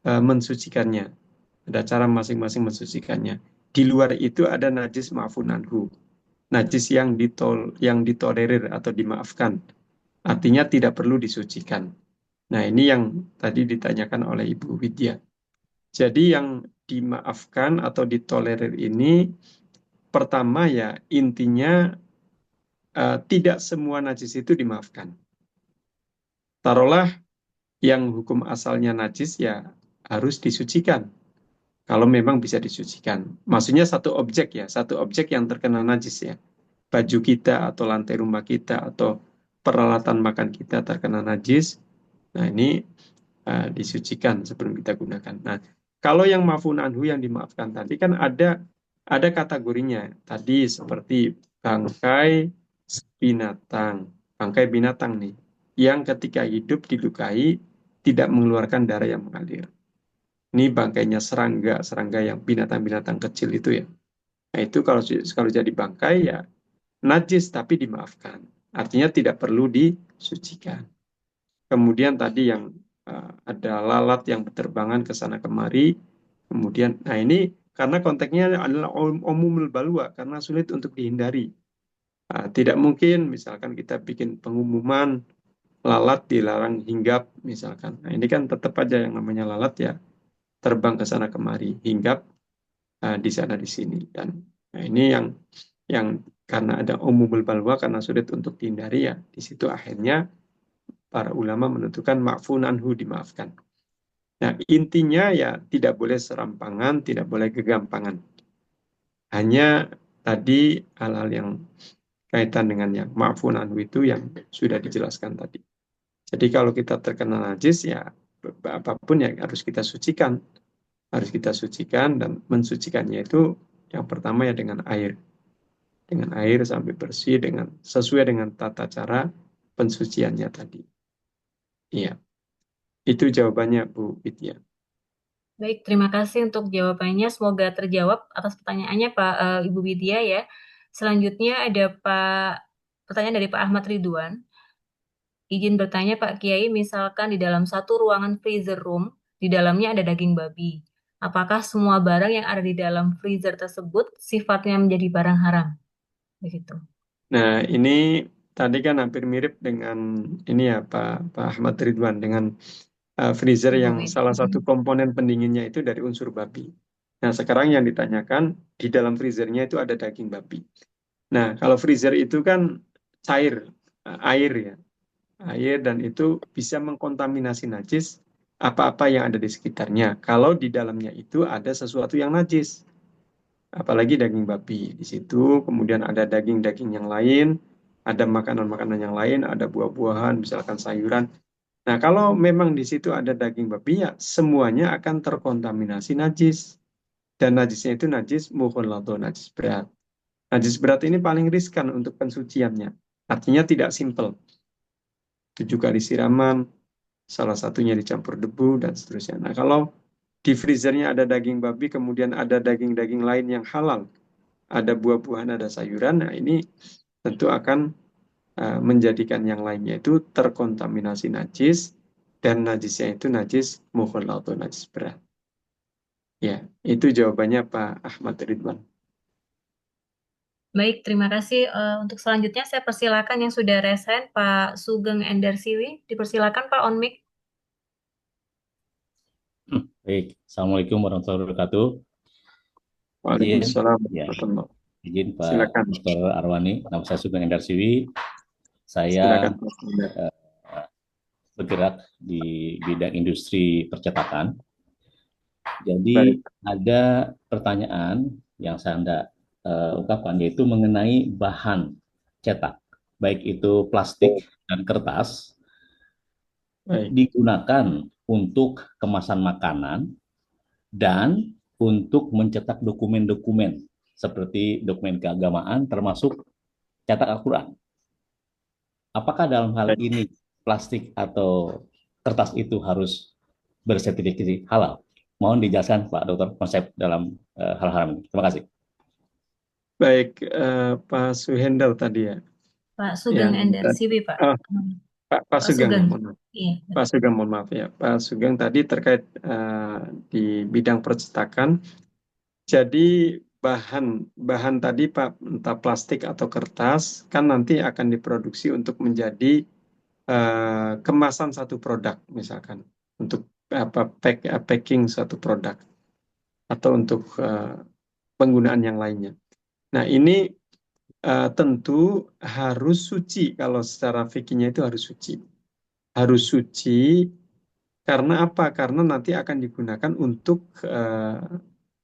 mensucikannya. Ada cara masing-masing mensucikannya. Di luar itu ada najis ma'fun anhu. Najis yang ditolerir atau dimaafkan. Artinya tidak perlu disucikan. Nah, ini yang tadi ditanyakan oleh Ibu Widya. Jadi yang dimaafkan atau ditolerir ini pertama ya intinya tidak semua najis itu dimaafkan. Taruhlah yang hukum asalnya najis ya harus disucikan. Kalau memang bisa disucikan. Maksudnya satu objek yang terkena najis ya. Baju kita atau lantai rumah kita atau peralatan makan kita terkena najis. Nah, ini disucikan sebelum kita gunakan. Nah, kalau yang mafun anhu yang dimaafkan tadi kan ada kategorinya. Tadi seperti bangkai binatang nih, yang ketika hidup dilukai tidak mengeluarkan darah yang mengalir. Ini bangkainya serangga yang binatang-binatang kecil itu ya. Nah, itu kalau jadi bangkai ya najis tapi dimaafkan. Artinya tidak perlu disucikan. Kemudian tadi yang ada lalat yang berterbangan ke sana kemari. Kemudian, nah ini karena konteksnya adalah umumul balwa, karena sulit untuk dihindari. Tidak mungkin misalkan kita bikin pengumuman lalat dilarang hinggap misalkan. Nah ini kan tetap aja yang namanya lalat ya terbang ke sana kemari, hinggap di sana di sini. Dan nah ini yang karena ada umumul balwa, karena sulit untuk dihindari ya di situ akhirnya para ulama menentukan ma'fun anhu, dimaafkan. Nah, intinya ya tidak boleh serampangan, tidak boleh kegampangan. Hanya tadi hal-hal yang kaitan dengan yang ma'fun anhu itu yang sudah dijelaskan tadi. Jadi kalau kita terkena najis ya apapun yang harus kita sucikan. Harus kita sucikan, dan mensucikannya itu yang pertama ya dengan air. Dengan air sampai bersih sesuai dengan tata cara pensuciannya tadi. Iya. Itu jawabannya Bu Widya. Baik, terima kasih untuk jawabannya. Semoga terjawab atas pertanyaannya Ibu Widya ya. Selanjutnya ada pertanyaan dari Pak Ahmad Ridwan. Izin bertanya Pak Kiai, misalkan di dalam satu ruangan freezer room, di dalamnya ada daging babi. Apakah semua barang yang ada di dalam freezer tersebut sifatnya menjadi barang haram? Begitu. Nah, ini tadi kan hampir mirip dengan ini ya Pak Ahmad Ridwan, dengan freezer Ibu yang Widya. salah satu komponen pendinginnya itu dari unsur babi. Nah, sekarang yang ditanyakan di dalam freezernya itu ada daging babi. Nah, kalau freezer itu kan cair, air ya, air, dan itu bisa mengkontaminasi najis apa-apa yang ada di sekitarnya. Kalau di dalamnya itu ada sesuatu yang najis, apalagi daging babi di situ, kemudian ada daging-daging yang lain, ada makanan-makanan yang lain, ada buah-buahan, misalkan sayuran. Nah, kalau memang di situ ada daging babi, ya semuanya akan terkontaminasi najis. Dan najisnya itu najis mughalladhah, najis berat. Najis berat ini paling riskan untuk pensuciannya. Artinya tidak simpel. 7 kali siraman, salah satunya dicampur debu, dan seterusnya. Nah, kalau di freezernya ada daging babi, kemudian ada daging-daging lain yang halal, ada buah-buahan, ada sayuran, nah ini tentu akan menjadikan yang lainnya itu terkontaminasi najis, dan najisnya itu najis mukhal atau najis berat. Ya, itu jawabannya Pak Ahmad Ridwan. Baik, terima kasih. Untuk selanjutnya saya persilakan yang sudah resen, Pak Sugeng Endarsiwi. Dipersilakan Pak on mic. Baik, Assalamualaikum warahmatullahi wabarakatuh. Izin, Waalaikumsalam ya. warahmatullahi wabarakatuh. Izin Pak Silakan, Dr. Arwani, nama saya Sugeng Endar Siwi. Saya silakan Pak Sugeng. bergerak di bidang industri percetakan. Jadi Baik, ada pertanyaan yang saya hendak ungkapkan, yaitu mengenai bahan cetak, baik itu plastik dan kertas, baik, digunakan untuk kemasan makanan dan untuk mencetak dokumen-dokumen seperti dokumen keagamaan termasuk cetak Al-Quran. Apakah dalam hal baik. ini plastik atau kertas itu harus bersertifikasi halal? Mohon dijelaskan Pak Dokter konsep dalam hal haram ini. Terima kasih. Baik, Pak Suhendal tadi ya, Pak Sugeng yang Endar Siwi, Pak. oh, Pak Pak Sugeng, Sugeng. mohon maaf. Iya. Pak Sugeng, mohon maaf ya. Pak Sugeng tadi terkait di bidang percetakan. Jadi bahan tadi Pak, entah plastik atau kertas, kan nanti akan diproduksi untuk menjadi kemasan satu produk, misalkan untuk packing suatu produk atau untuk penggunaan yang lainnya. Nah, ini tentu harus suci. Kalau secara fikihnya itu harus suci. Harus suci karena apa? Karena nanti akan digunakan untuk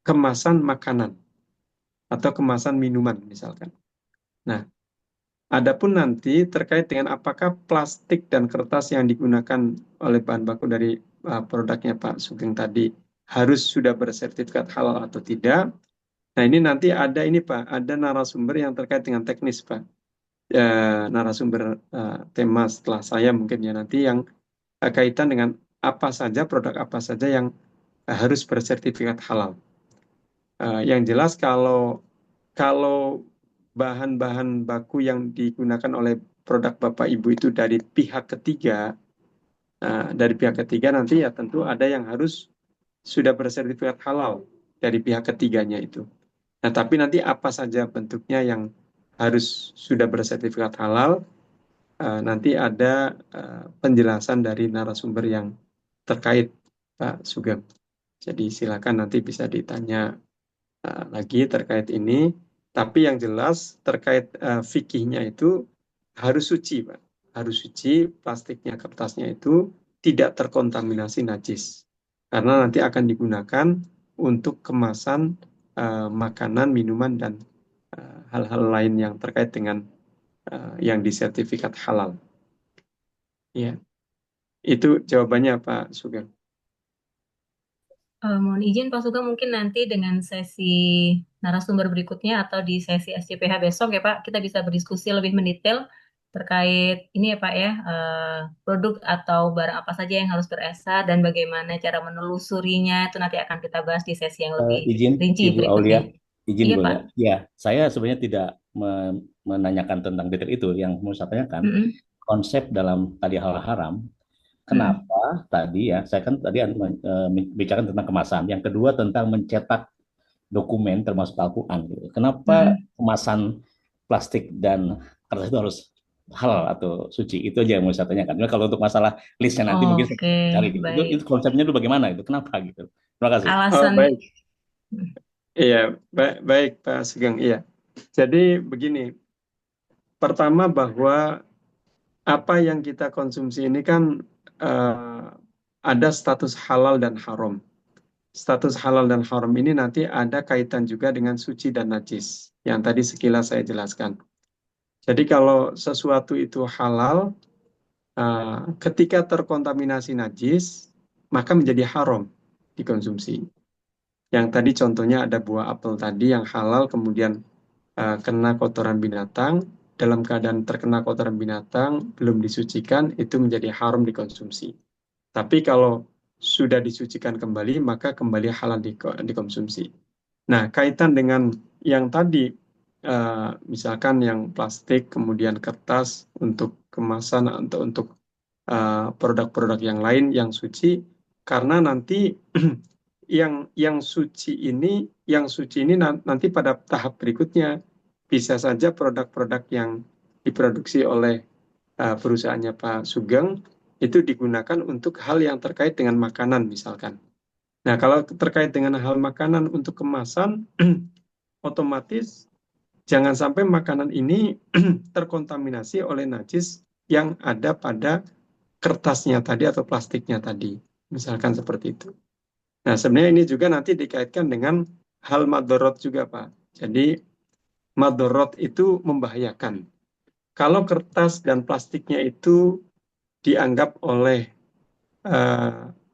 kemasan makanan atau kemasan minuman misalkan. Nah, adapun nanti terkait dengan apakah plastik dan kertas yang digunakan oleh bahan baku dari produknya Pak Sugeng tadi harus sudah bersertifikat halal atau tidak. Nah, ini nanti ada ini Pak, ada narasumber yang terkait dengan teknis Pak. Narasumber tema setelah saya mungkin ya nanti yang kaitan dengan apa saja produk apa saja yang harus bersertifikat halal. Yang jelas kalau bahan-bahan baku yang digunakan oleh produk Bapak Ibu itu dari pihak ketiga, nanti ya tentu ada yang harus sudah bersertifikat halal dari pihak ketiganya itu. Nah, tapi nanti apa saja bentuknya yang harus sudah bersertifikat halal, nanti ada penjelasan dari narasumber yang terkait Pak Sugeng. Jadi silakan nanti bisa ditanya lagi terkait ini. Tapi yang jelas terkait fikihnya itu harus suci, Pak. Harus suci, plastiknya, kertasnya itu tidak terkontaminasi najis. Karena nanti akan digunakan untuk kemasan makanan, minuman, dan hal-hal lain yang terkait dengan yang disertifikat halal. Ya, itu jawabannya Pak Sugeng. Mohon izin Pak Sugeng, mungkin nanti dengan sesi narasumber berikutnya atau di sesi SCPH besok ya Pak, kita bisa berdiskusi lebih mendetail terkait ini ya Pak ya, produk atau barang apa saja yang harus ber-ESA dan bagaimana cara menelusurinya, itu nanti akan kita bahas di sesi yang lebih Izin rinci Ibu berikutnya. Aulia, izin Iya Bu Pak. ya. Ya, saya sebenarnya tidak menanyakan tentang detail itu. Yang mau saya tanyakan Mm-mm. konsep dalam tadi hal haram. Kenapa tadi ya? Saya kan tadi bicara tentang kemasan. Yang kedua tentang mencetak dokumen termasuk Al-Quran. Gitu. Kenapa kemasan plastik dan kertas itu harus halal atau suci? Itu aja yang mau saya tanyakan. Nah, kalau untuk masalah listnya nanti mungkin saya Oke, cari gitu. baik. Itu konsepnya itu bagaimana? Itu kenapa gitu? Terima kasih. Alasan Baik. Iya, baik Pak Sugeng. Iya. Jadi begini, pertama bahwa apa yang kita konsumsi ini kan ada status halal dan haram. Status halal dan haram ini nanti ada kaitan juga dengan suci dan najis, yang tadi sekilas saya jelaskan. Jadi kalau sesuatu itu halal, ketika terkontaminasi najis, maka menjadi haram dikonsumsi. Yang tadi contohnya ada buah apel tadi yang halal kemudian kena kotoran binatang, dalam keadaan terkena kotoran binatang, belum disucikan, itu menjadi haram dikonsumsi. Tapi kalau sudah disucikan kembali, maka kembali halal dikonsumsi. Nah, kaitan dengan yang tadi, misalkan yang plastik, kemudian kertas untuk kemasan atau untuk produk-produk yang lain yang suci, karena nanti yang suci ini nanti pada tahap berikutnya bisa saja produk-produk yang diproduksi oleh perusahaannya Pak Sugeng itu digunakan untuk hal yang terkait dengan makanan misalkan. Nah, kalau terkait dengan hal makanan untuk kemasan, otomatis jangan sampai makanan ini terkontaminasi oleh najis yang ada pada kertasnya tadi atau plastiknya tadi. Misalkan seperti itu. Nah, sebenarnya ini juga nanti dikaitkan dengan hal madorot juga, Pak. Jadi, madorot itu membahayakan. Kalau kertas dan plastiknya itu dianggap oleh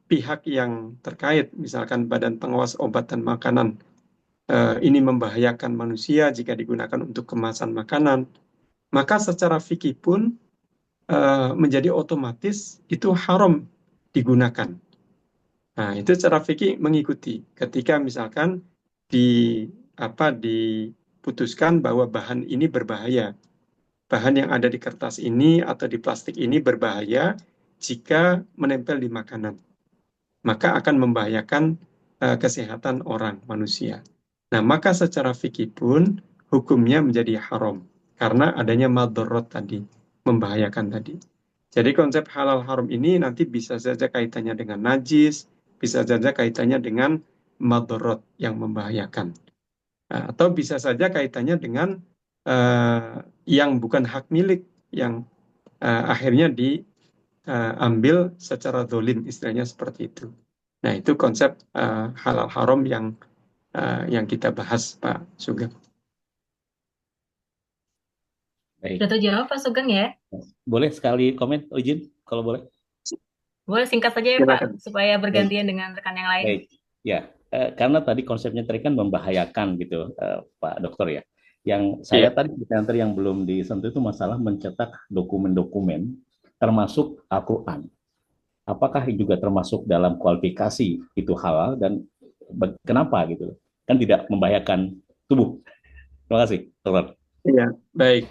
pihak yang terkait, misalkan Badan Pengawas Obat dan Makanan, ini membahayakan manusia jika digunakan untuk kemasan makanan, maka secara fikih pun menjadi otomatis itu haram digunakan. Nah, itu secara fikih mengikuti ketika misalkan diputuskan bahwa bahan ini berbahaya. Bahan yang ada di kertas ini atau di plastik ini berbahaya jika menempel di makanan. Maka akan membahayakan kesehatan orang, manusia. Nah, maka secara fikih pun hukumnya menjadi haram karena adanya madorot tadi, membahayakan tadi. Jadi konsep halal haram ini nanti bisa saja kaitannya dengan najis, bisa saja kaitannya dengan madorot yang membahayakan. Atau bisa saja kaitannya dengan yang bukan hak milik, yang akhirnya diambil secara dolim, istilahnya seperti itu. Nah, itu konsep halal haram yang kita bahas, Pak Sugeng. Baik. Sudah terjawab Pak Sugeng ya? Boleh sekali komen, izin kalau boleh? Boleh singkat saja ya Silakan. Pak, supaya bergantian dengan rekan yang lain. Baik, ya. Karena tadi konsepnya tadi kan membahayakan gitu, Pak Dokter ya. Yang saya tadi yang belum disentuh itu masalah mencetak dokumen-dokumen termasuk Al-Quran. Apakah juga termasuk dalam kualifikasi itu halal dan kenapa gitu? Kan tidak membahayakan tubuh. Terima kasih, Dokter. Iya, baik.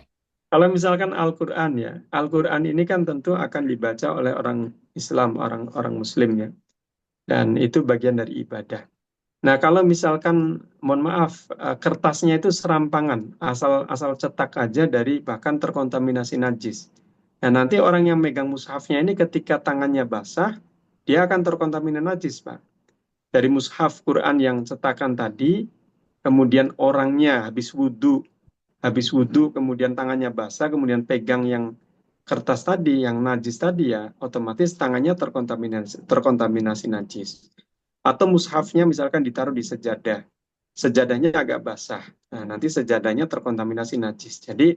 Kalau misalkan Al-Quran ya, Al-Quran ini kan tentu akan dibaca oleh orang Islam, orang Muslim ya. Dan itu bagian dari ibadah. Nah, kalau misalkan, mohon maaf, kertasnya itu serampangan, asal cetak aja dari bahkan terkontaminasi najis. Nah, nanti orang yang megang mushafnya ini ketika tangannya basah, dia akan terkontaminasi najis, Pak. Dari mushaf Quran yang cetakan tadi, kemudian orangnya habis wudhu, kemudian tangannya basah, kemudian pegang yang kertas tadi, yang najis tadi ya, otomatis tangannya terkontaminasi najis. Atau mushafnya misalkan ditaruh di sejadah, sejadahnya agak basah, nah nanti sejadahnya terkontaminasi najis. Jadi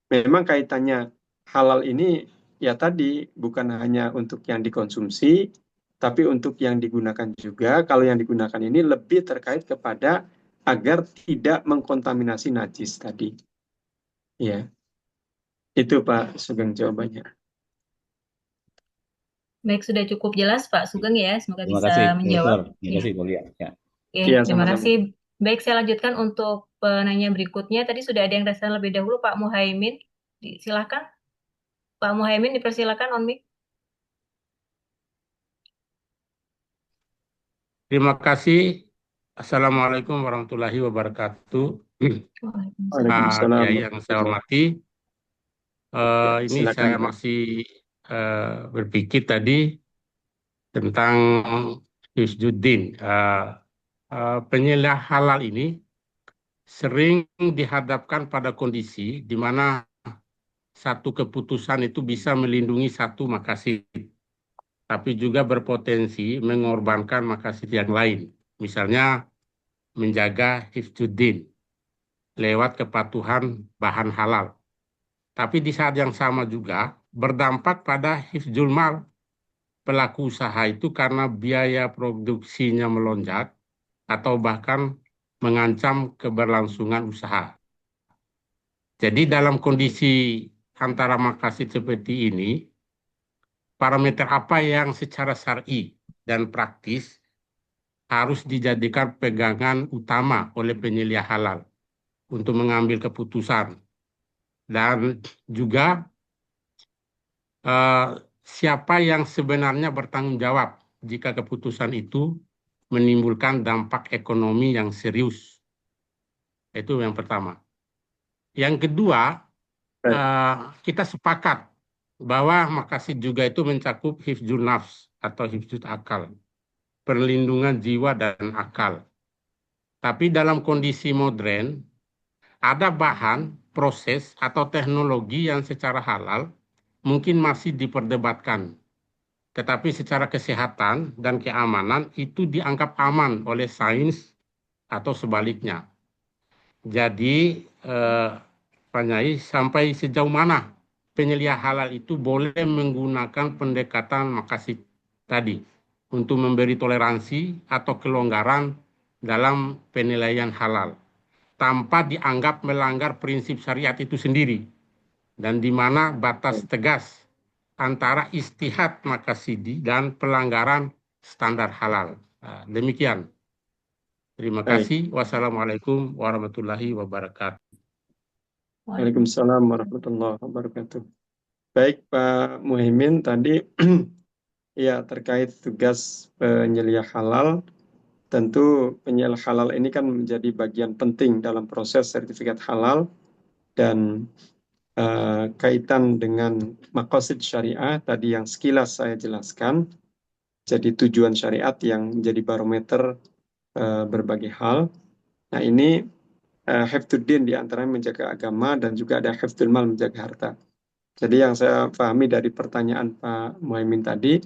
memang kaitannya halal ini ya tadi bukan hanya untuk yang dikonsumsi, tapi untuk yang digunakan juga. Kalau yang digunakan ini lebih terkait kepada agar tidak mengkontaminasi najis tadi. Ya, itu Pak Sugeng jawabannya. Baik, sudah cukup jelas Pak Sugeng ya. Semoga Terima bisa kasih, menjawab. Terima kasih, Mulia. Ya. Oke, Iya, terima sama-sama. kasih. Baik, saya lanjutkan untuk penanya berikutnya. Tadi sudah ada yang rasa lebih dahulu, Pak Muhaimin. Silakan. Pak Muhaimin, dipersilakan on mic. Terima kasih. Assalamualaikum warahmatullahi wabarakatuh. Waalaikumsalam. Ya, yang saya hormati, ini Silakan, saya Pak. masih berpikir tadi tentang Hifzuddin. Penilaian halal ini sering dihadapkan pada kondisi di mana satu keputusan itu bisa melindungi satu maqasid, tapi juga berpotensi mengorbankan maqasid yang lain. Misalnya menjaga hifzuddin lewat kepatuhan bahan halal. Tapi di saat yang sama juga berdampak pada hifzul mal pelaku usaha itu karena biaya produksinya melonjak atau bahkan mengancam keberlangsungan usaha. Jadi dalam kondisi antara maqasid seperti ini, parameter apa yang secara syar'i dan praktis harus dijadikan pegangan utama oleh penilai halal untuk mengambil keputusan, dan juga siapa yang sebenarnya bertanggung jawab jika keputusan itu menimbulkan dampak ekonomi yang serius. Itu yang pertama. Yang kedua, kita sepakat bahwa maqasid juga itu mencakup hifzul nafs atau hifzul akal, perlindungan jiwa dan akal. Tapi dalam kondisi modern, ada bahan, proses, atau teknologi yang secara halal mungkin masih diperdebatkan. Tetapi secara kesehatan dan keamanan itu dianggap aman oleh sains atau sebaliknya. Jadi, Pak Nyai, sampai sejauh mana penyelia halal itu boleh menggunakan pendekatan makasih tadi untuk memberi toleransi atau kelonggaran dalam penilaian halal tanpa dianggap melanggar prinsip syariat itu sendiri, dan di mana batas tegas antara istihad makasidi dan pelanggaran standar halal. Nah, demikian. Terima Baik. kasih. Wassalamualaikum warahmatullahi wabarakatuh. Waalaikumsalam warahmatullahi wabarakatuh. Baik, Pak Muhaimin tadi ya terkait tugas penyelia halal, tentu penyelia halal ini kan menjadi bagian penting dalam proses sertifikat halal dan kaitan dengan maqasid syariah tadi yang sekilas saya jelaskan. Jadi tujuan syariat yang menjadi barometer berbagai hal. Nah ini hifdzuddin di antaranya menjaga agama dan juga ada hifdzul mal menjaga harta. Jadi yang saya pahami dari pertanyaan Pak Muhaimin tadi,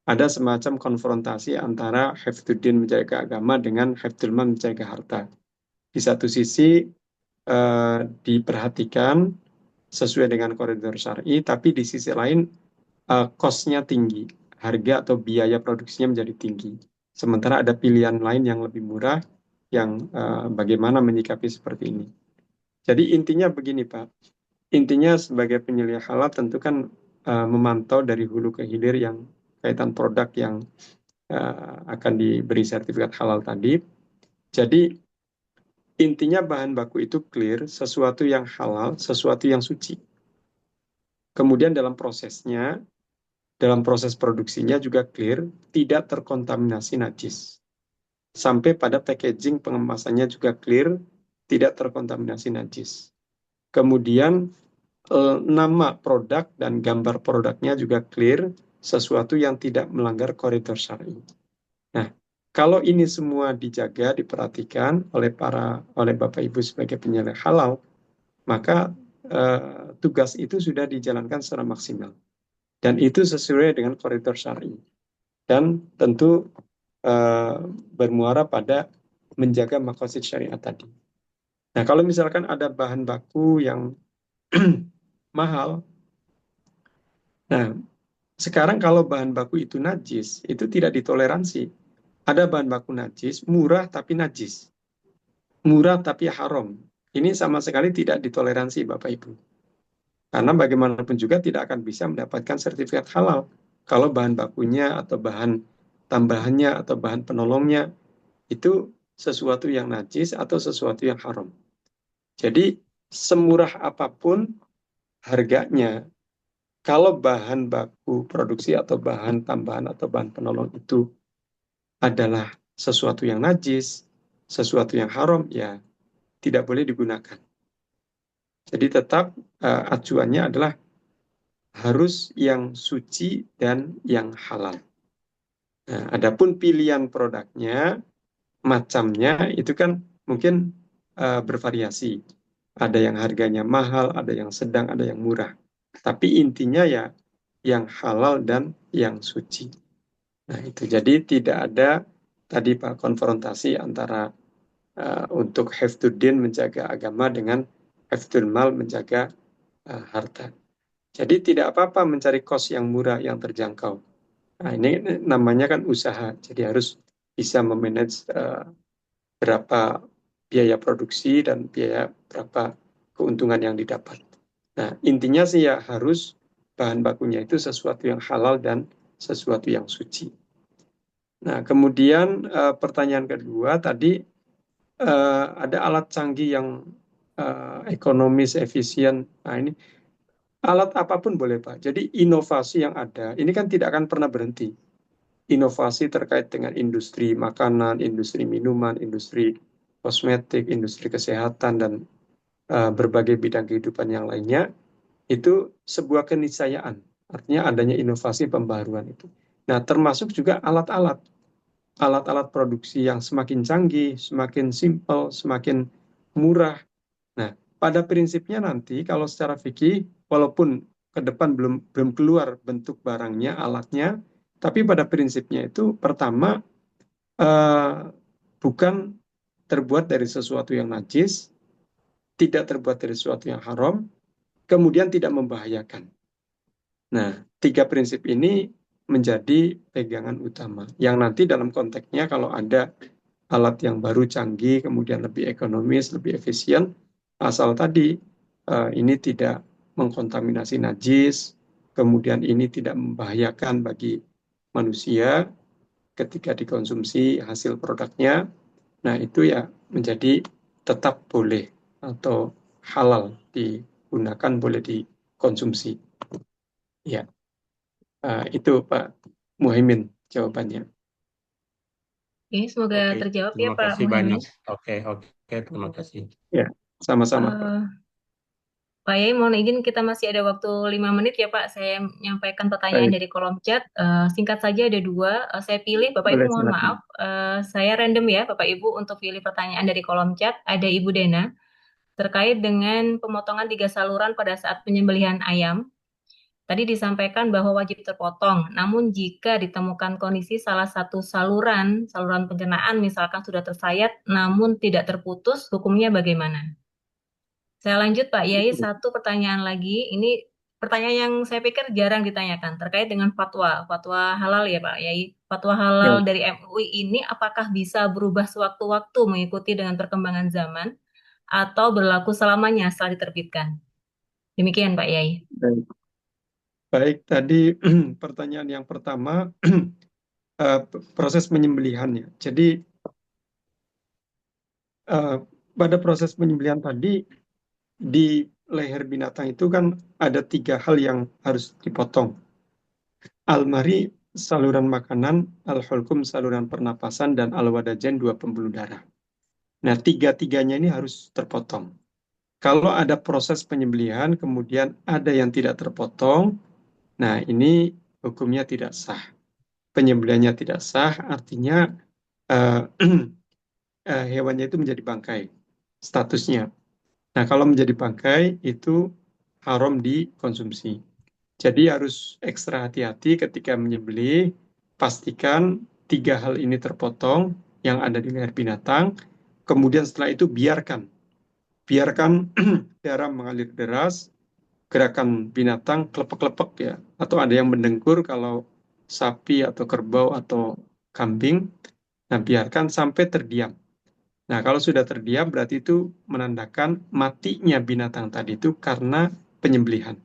ada semacam konfrontasi antara hifdzuddin menjaga agama dengan hifdzul mal menjaga harta. Di satu sisi diperhatikan sesuai dengan koridor syar'i, tapi di sisi lain cost-nya tinggi, harga atau biaya produksinya menjadi tinggi. Sementara ada pilihan lain yang lebih murah, yang bagaimana menyikapi seperti ini. Jadi intinya begini Pak, intinya sebagai penyelia halal tentu kan memantau dari hulu ke hilir yang kaitan produk yang akan diberi sertifikat halal tadi. Jadi intinya bahan baku itu clear, sesuatu yang halal, sesuatu yang suci. Kemudian dalam prosesnya, dalam proses produksinya juga clear, tidak terkontaminasi najis. Sampai pada packaging pengemasannya juga clear, tidak terkontaminasi najis. Kemudian nama produk dan gambar produknya juga clear, sesuatu yang tidak melanggar koridor syar'i. Nah, kalau ini semua dijaga, diperhatikan oleh Bapak Ibu sebagai penyelia halal, maka tugas itu sudah dijalankan secara maksimal. Dan itu sesuai dengan koridor syar'i. Dan tentu bermuara pada menjaga maqasid syariat tadi. Nah, kalau misalkan ada bahan baku yang mahal, nah sekarang kalau bahan baku itu najis, itu tidak ditoleransi. Ada bahan baku najis, murah tapi najis. Murah tapi haram. Ini sama sekali tidak ditoleransi Bapak Ibu. Karena bagaimanapun juga tidak akan bisa mendapatkan sertifikat halal kalau bahan bakunya atau bahan tambahannya atau bahan penolongnya itu sesuatu yang najis atau sesuatu yang haram. Jadi semurah apapun harganya, kalau bahan baku produksi atau bahan tambahan atau bahan penolong itu adalah sesuatu yang najis, sesuatu yang haram, ya tidak boleh digunakan. Jadi tetap acuannya adalah harus yang suci dan yang halal. Nah, adapun pilihan produknya, macamnya itu kan mungkin bervariasi. Ada yang harganya mahal, ada yang sedang, ada yang murah. Tapi intinya ya yang halal dan yang suci. Nah itu jadi tidak ada tadi Pak konfrontasi antara untuk hifdzuddin menjaga agama dengan hifdzul mal menjaga harta. Jadi tidak apa-apa mencari kos yang murah, yang terjangkau. Nah ini namanya kan usaha, jadi harus bisa memanage berapa biaya produksi dan biaya berapa keuntungan yang didapat. Nah intinya sih ya harus bahan bakunya itu sesuatu yang halal dan sesuatu yang suci. Nah kemudian pertanyaan kedua tadi ada alat canggih yang ekonomis, efisien. Nah ini alat apapun boleh Pak. Jadi inovasi yang ada, ini kan tidak akan pernah berhenti. Inovasi terkait dengan industri makanan, industri minuman, industri kosmetik, industri kesehatan, dan berbagai bidang kehidupan yang lainnya, itu sebuah keniscayaan. Artinya adanya inovasi pembaruan itu. Nah, termasuk juga alat-alat. Alat-alat produksi yang semakin canggih, semakin simpel, semakin murah, Nah, pada prinsipnya nanti kalau secara fikih, walaupun ke depan belum keluar bentuk barangnya, alatnya, tapi pada prinsipnya itu pertama eh, bukan terbuat dari sesuatu yang najis, tidak terbuat dari sesuatu yang haram, kemudian tidak membahayakan. Nah, tiga prinsip ini menjadi pegangan utama. Yang nanti dalam konteksnya kalau ada alat yang baru canggih, kemudian lebih ekonomis, lebih efisien, asal tadi ini tidak mengkontaminasi najis, kemudian ini tidak membahayakan bagi manusia ketika dikonsumsi hasil produknya. Nah, itu ya menjadi tetap boleh atau halal digunakan, boleh dikonsumsi. Ya, itu Pak Muhaimin jawabannya. Oke, semoga Oke, terjawab ya terima Pak kasih Muhammad. banyak. Oke, terima kasih. Ya, sama-sama Pak. Pak Yai, mohon izin kita masih ada waktu 5 menit ya Pak. Saya menyampaikan pertanyaan Baik, dari kolom chat. Singkat saja ada dua. Saya pilih, Bapak Ibu boleh mohon silakan. maaf. Saya random ya Bapak Ibu untuk pilih pertanyaan dari kolom chat. Ada Ibu Dena terkait dengan pemotongan 3 saluran pada saat penyembelihan ayam. Tadi disampaikan bahwa wajib terpotong. Namun jika ditemukan kondisi salah satu saluran pencernaan misalkan sudah tersayat namun tidak terputus, hukumnya bagaimana? Saya lanjut Pak Yai, satu pertanyaan lagi. Ini pertanyaan yang saya pikir jarang ditanyakan terkait dengan fatwa halal ya Pak Yai. Fatwa halal Baik. dari MUI ini apakah bisa berubah sewaktu-waktu mengikuti dengan perkembangan zaman atau berlaku selamanya setelah diterbitkan? Demikian Pak Yai. Baik. Baik, tadi pertanyaan yang pertama, proses penyembelihannya. Jadi, pada proses penyembelihan tadi, di leher binatang itu kan ada 3 hal yang harus dipotong. Al-mari, saluran makanan, al-hulkum, saluran pernapasan, dan al-wadajen, 2 pembuluh darah. Nah, 3-tiganya ini harus terpotong. Kalau ada proses penyembelihan, kemudian ada yang tidak terpotong, nah ini hukumnya tidak sah. Penyembelihannya tidak sah, artinya eh, hewannya itu menjadi bangkai, statusnya. Nah, kalau menjadi bangkai, itu haram dikonsumsi. Jadi harus ekstra hati-hati ketika menyembelih, pastikan 3 hal ini terpotong yang ada di leher binatang, kemudian setelah itu biarkan darah mengalir deras, gerakan binatang klepek-klepek ya, atau ada yang mendengkur kalau sapi atau kerbau atau kambing. Nah, biarkan sampai terdiam. Nah, kalau sudah terdiam berarti itu menandakan matinya binatang tadi itu karena penyembelihan.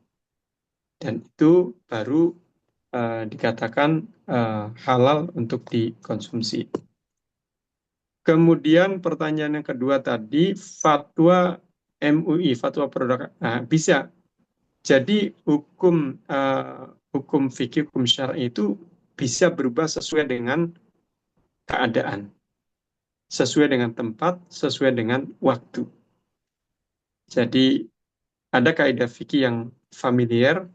Dan itu baru dikatakan halal untuk dikonsumsi. Kemudian pertanyaan yang kedua tadi, fatwa MUI, fatwa produk, bisa. Jadi hukum fikih, hukum syar'i itu bisa berubah sesuai dengan keadaan, sesuai dengan tempat, sesuai dengan waktu. Jadi ada kaidah fikih yang familiar,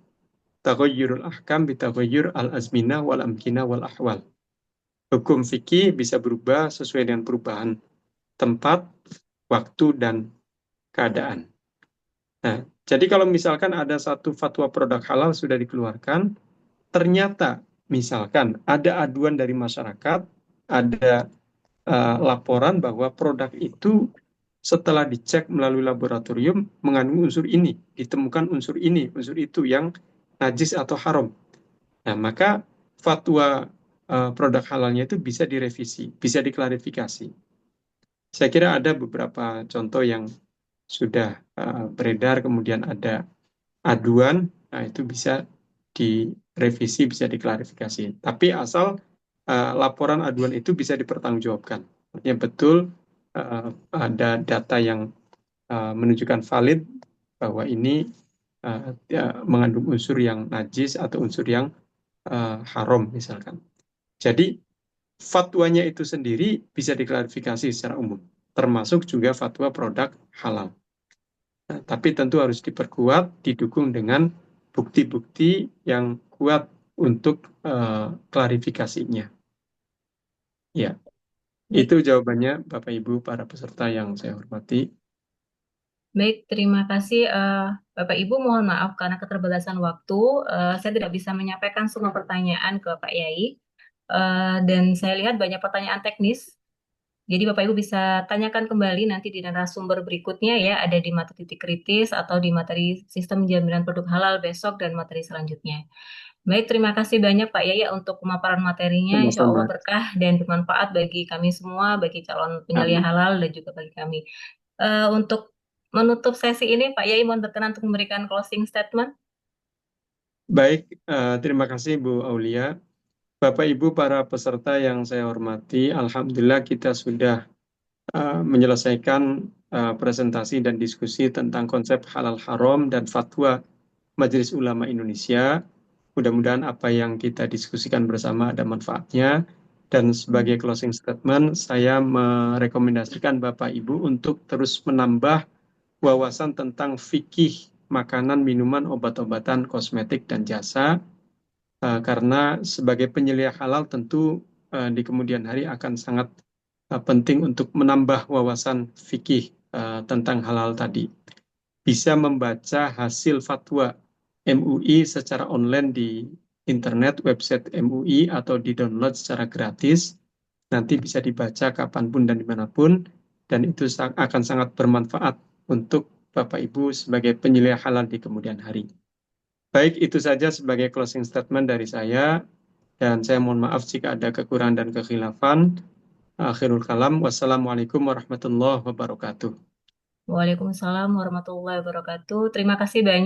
taghayyurul ahkam bitaghayyur al-azminah wal amkinah wal ahwal. Hukum fikih bisa berubah sesuai dengan perubahan tempat, waktu, dan keadaan. Nah, jadi kalau misalkan ada satu fatwa produk halal sudah dikeluarkan, ternyata misalkan ada aduan dari masyarakat, ada laporan bahwa produk itu setelah dicek melalui laboratorium mengandung unsur ini, ditemukan unsur ini, unsur itu yang najis atau haram. Nah, maka fatwa produk halalnya itu bisa direvisi, bisa diklarifikasi. Saya kira ada beberapa contoh yang sudah beredar, kemudian ada aduan, nah itu bisa direvisi, bisa diklarifikasi. Tapi asal laporan aduan itu bisa dipertanggungjawabkan. Artinya betul ada data yang menunjukkan valid bahwa ini mengandung unsur yang najis atau unsur yang haram misalkan. Jadi fatwanya itu sendiri bisa diklarifikasi secara umum, termasuk juga fatwa produk halal. Nah, tapi tentu harus diperkuat, didukung dengan bukti-bukti yang kuat untuk klarifikasinya. Ya, Baik. itu jawabannya Bapak Ibu para peserta yang saya hormati. Baik, terima kasih Bapak Ibu. Mohon maaf karena keterbatasan waktu, saya tidak bisa menyampaikan semua pertanyaan ke Pak Yai. Dan saya lihat banyak pertanyaan teknis. Jadi Bapak Ibu bisa tanyakan kembali nanti di narasumber berikutnya ya, ada di materi titik kritis atau di materi sistem jaminan produk halal besok dan materi selanjutnya. Baik, terima kasih banyak Pak Yaya untuk pemaparan materinya. Insya Allah Sama-sama. berkah dan bermanfaat bagi kami semua, bagi calon penyelia Amin. halal dan juga bagi kami. Untuk menutup sesi ini, Pak Yai mohon berkenan untuk memberikan closing statement. Baik, terima kasih Bu Aulia. Bapak Ibu para peserta yang saya hormati, Alhamdulillah kita sudah menyelesaikan presentasi dan diskusi tentang konsep halal haram dan fatwa Majelis Ulama Indonesia. Mudah-mudahan apa yang kita diskusikan bersama ada manfaatnya. Dan sebagai closing statement, saya merekomendasikan Bapak Ibu untuk terus menambah wawasan tentang fikih makanan, minuman, obat-obatan, kosmetik, dan jasa. Karena sebagai penyelia halal tentu di kemudian hari akan sangat penting untuk menambah wawasan fikih tentang halal tadi. Bisa membaca hasil fatwa MUI secara online di internet, website MUI, atau di-download secara gratis. Nanti bisa dibaca kapanpun dan dimanapun, dan itu akan sangat bermanfaat untuk Bapak Ibu sebagai penyelia halal di kemudian hari. Baik, itu saja sebagai closing statement dari saya, dan saya mohon maaf jika ada kekurangan dan kekhilafan. Akhirul kalam, wassalamualaikum warahmatullahi wabarakatuh. Waalaikumsalam warahmatullahi wabarakatuh. Terima kasih banyak.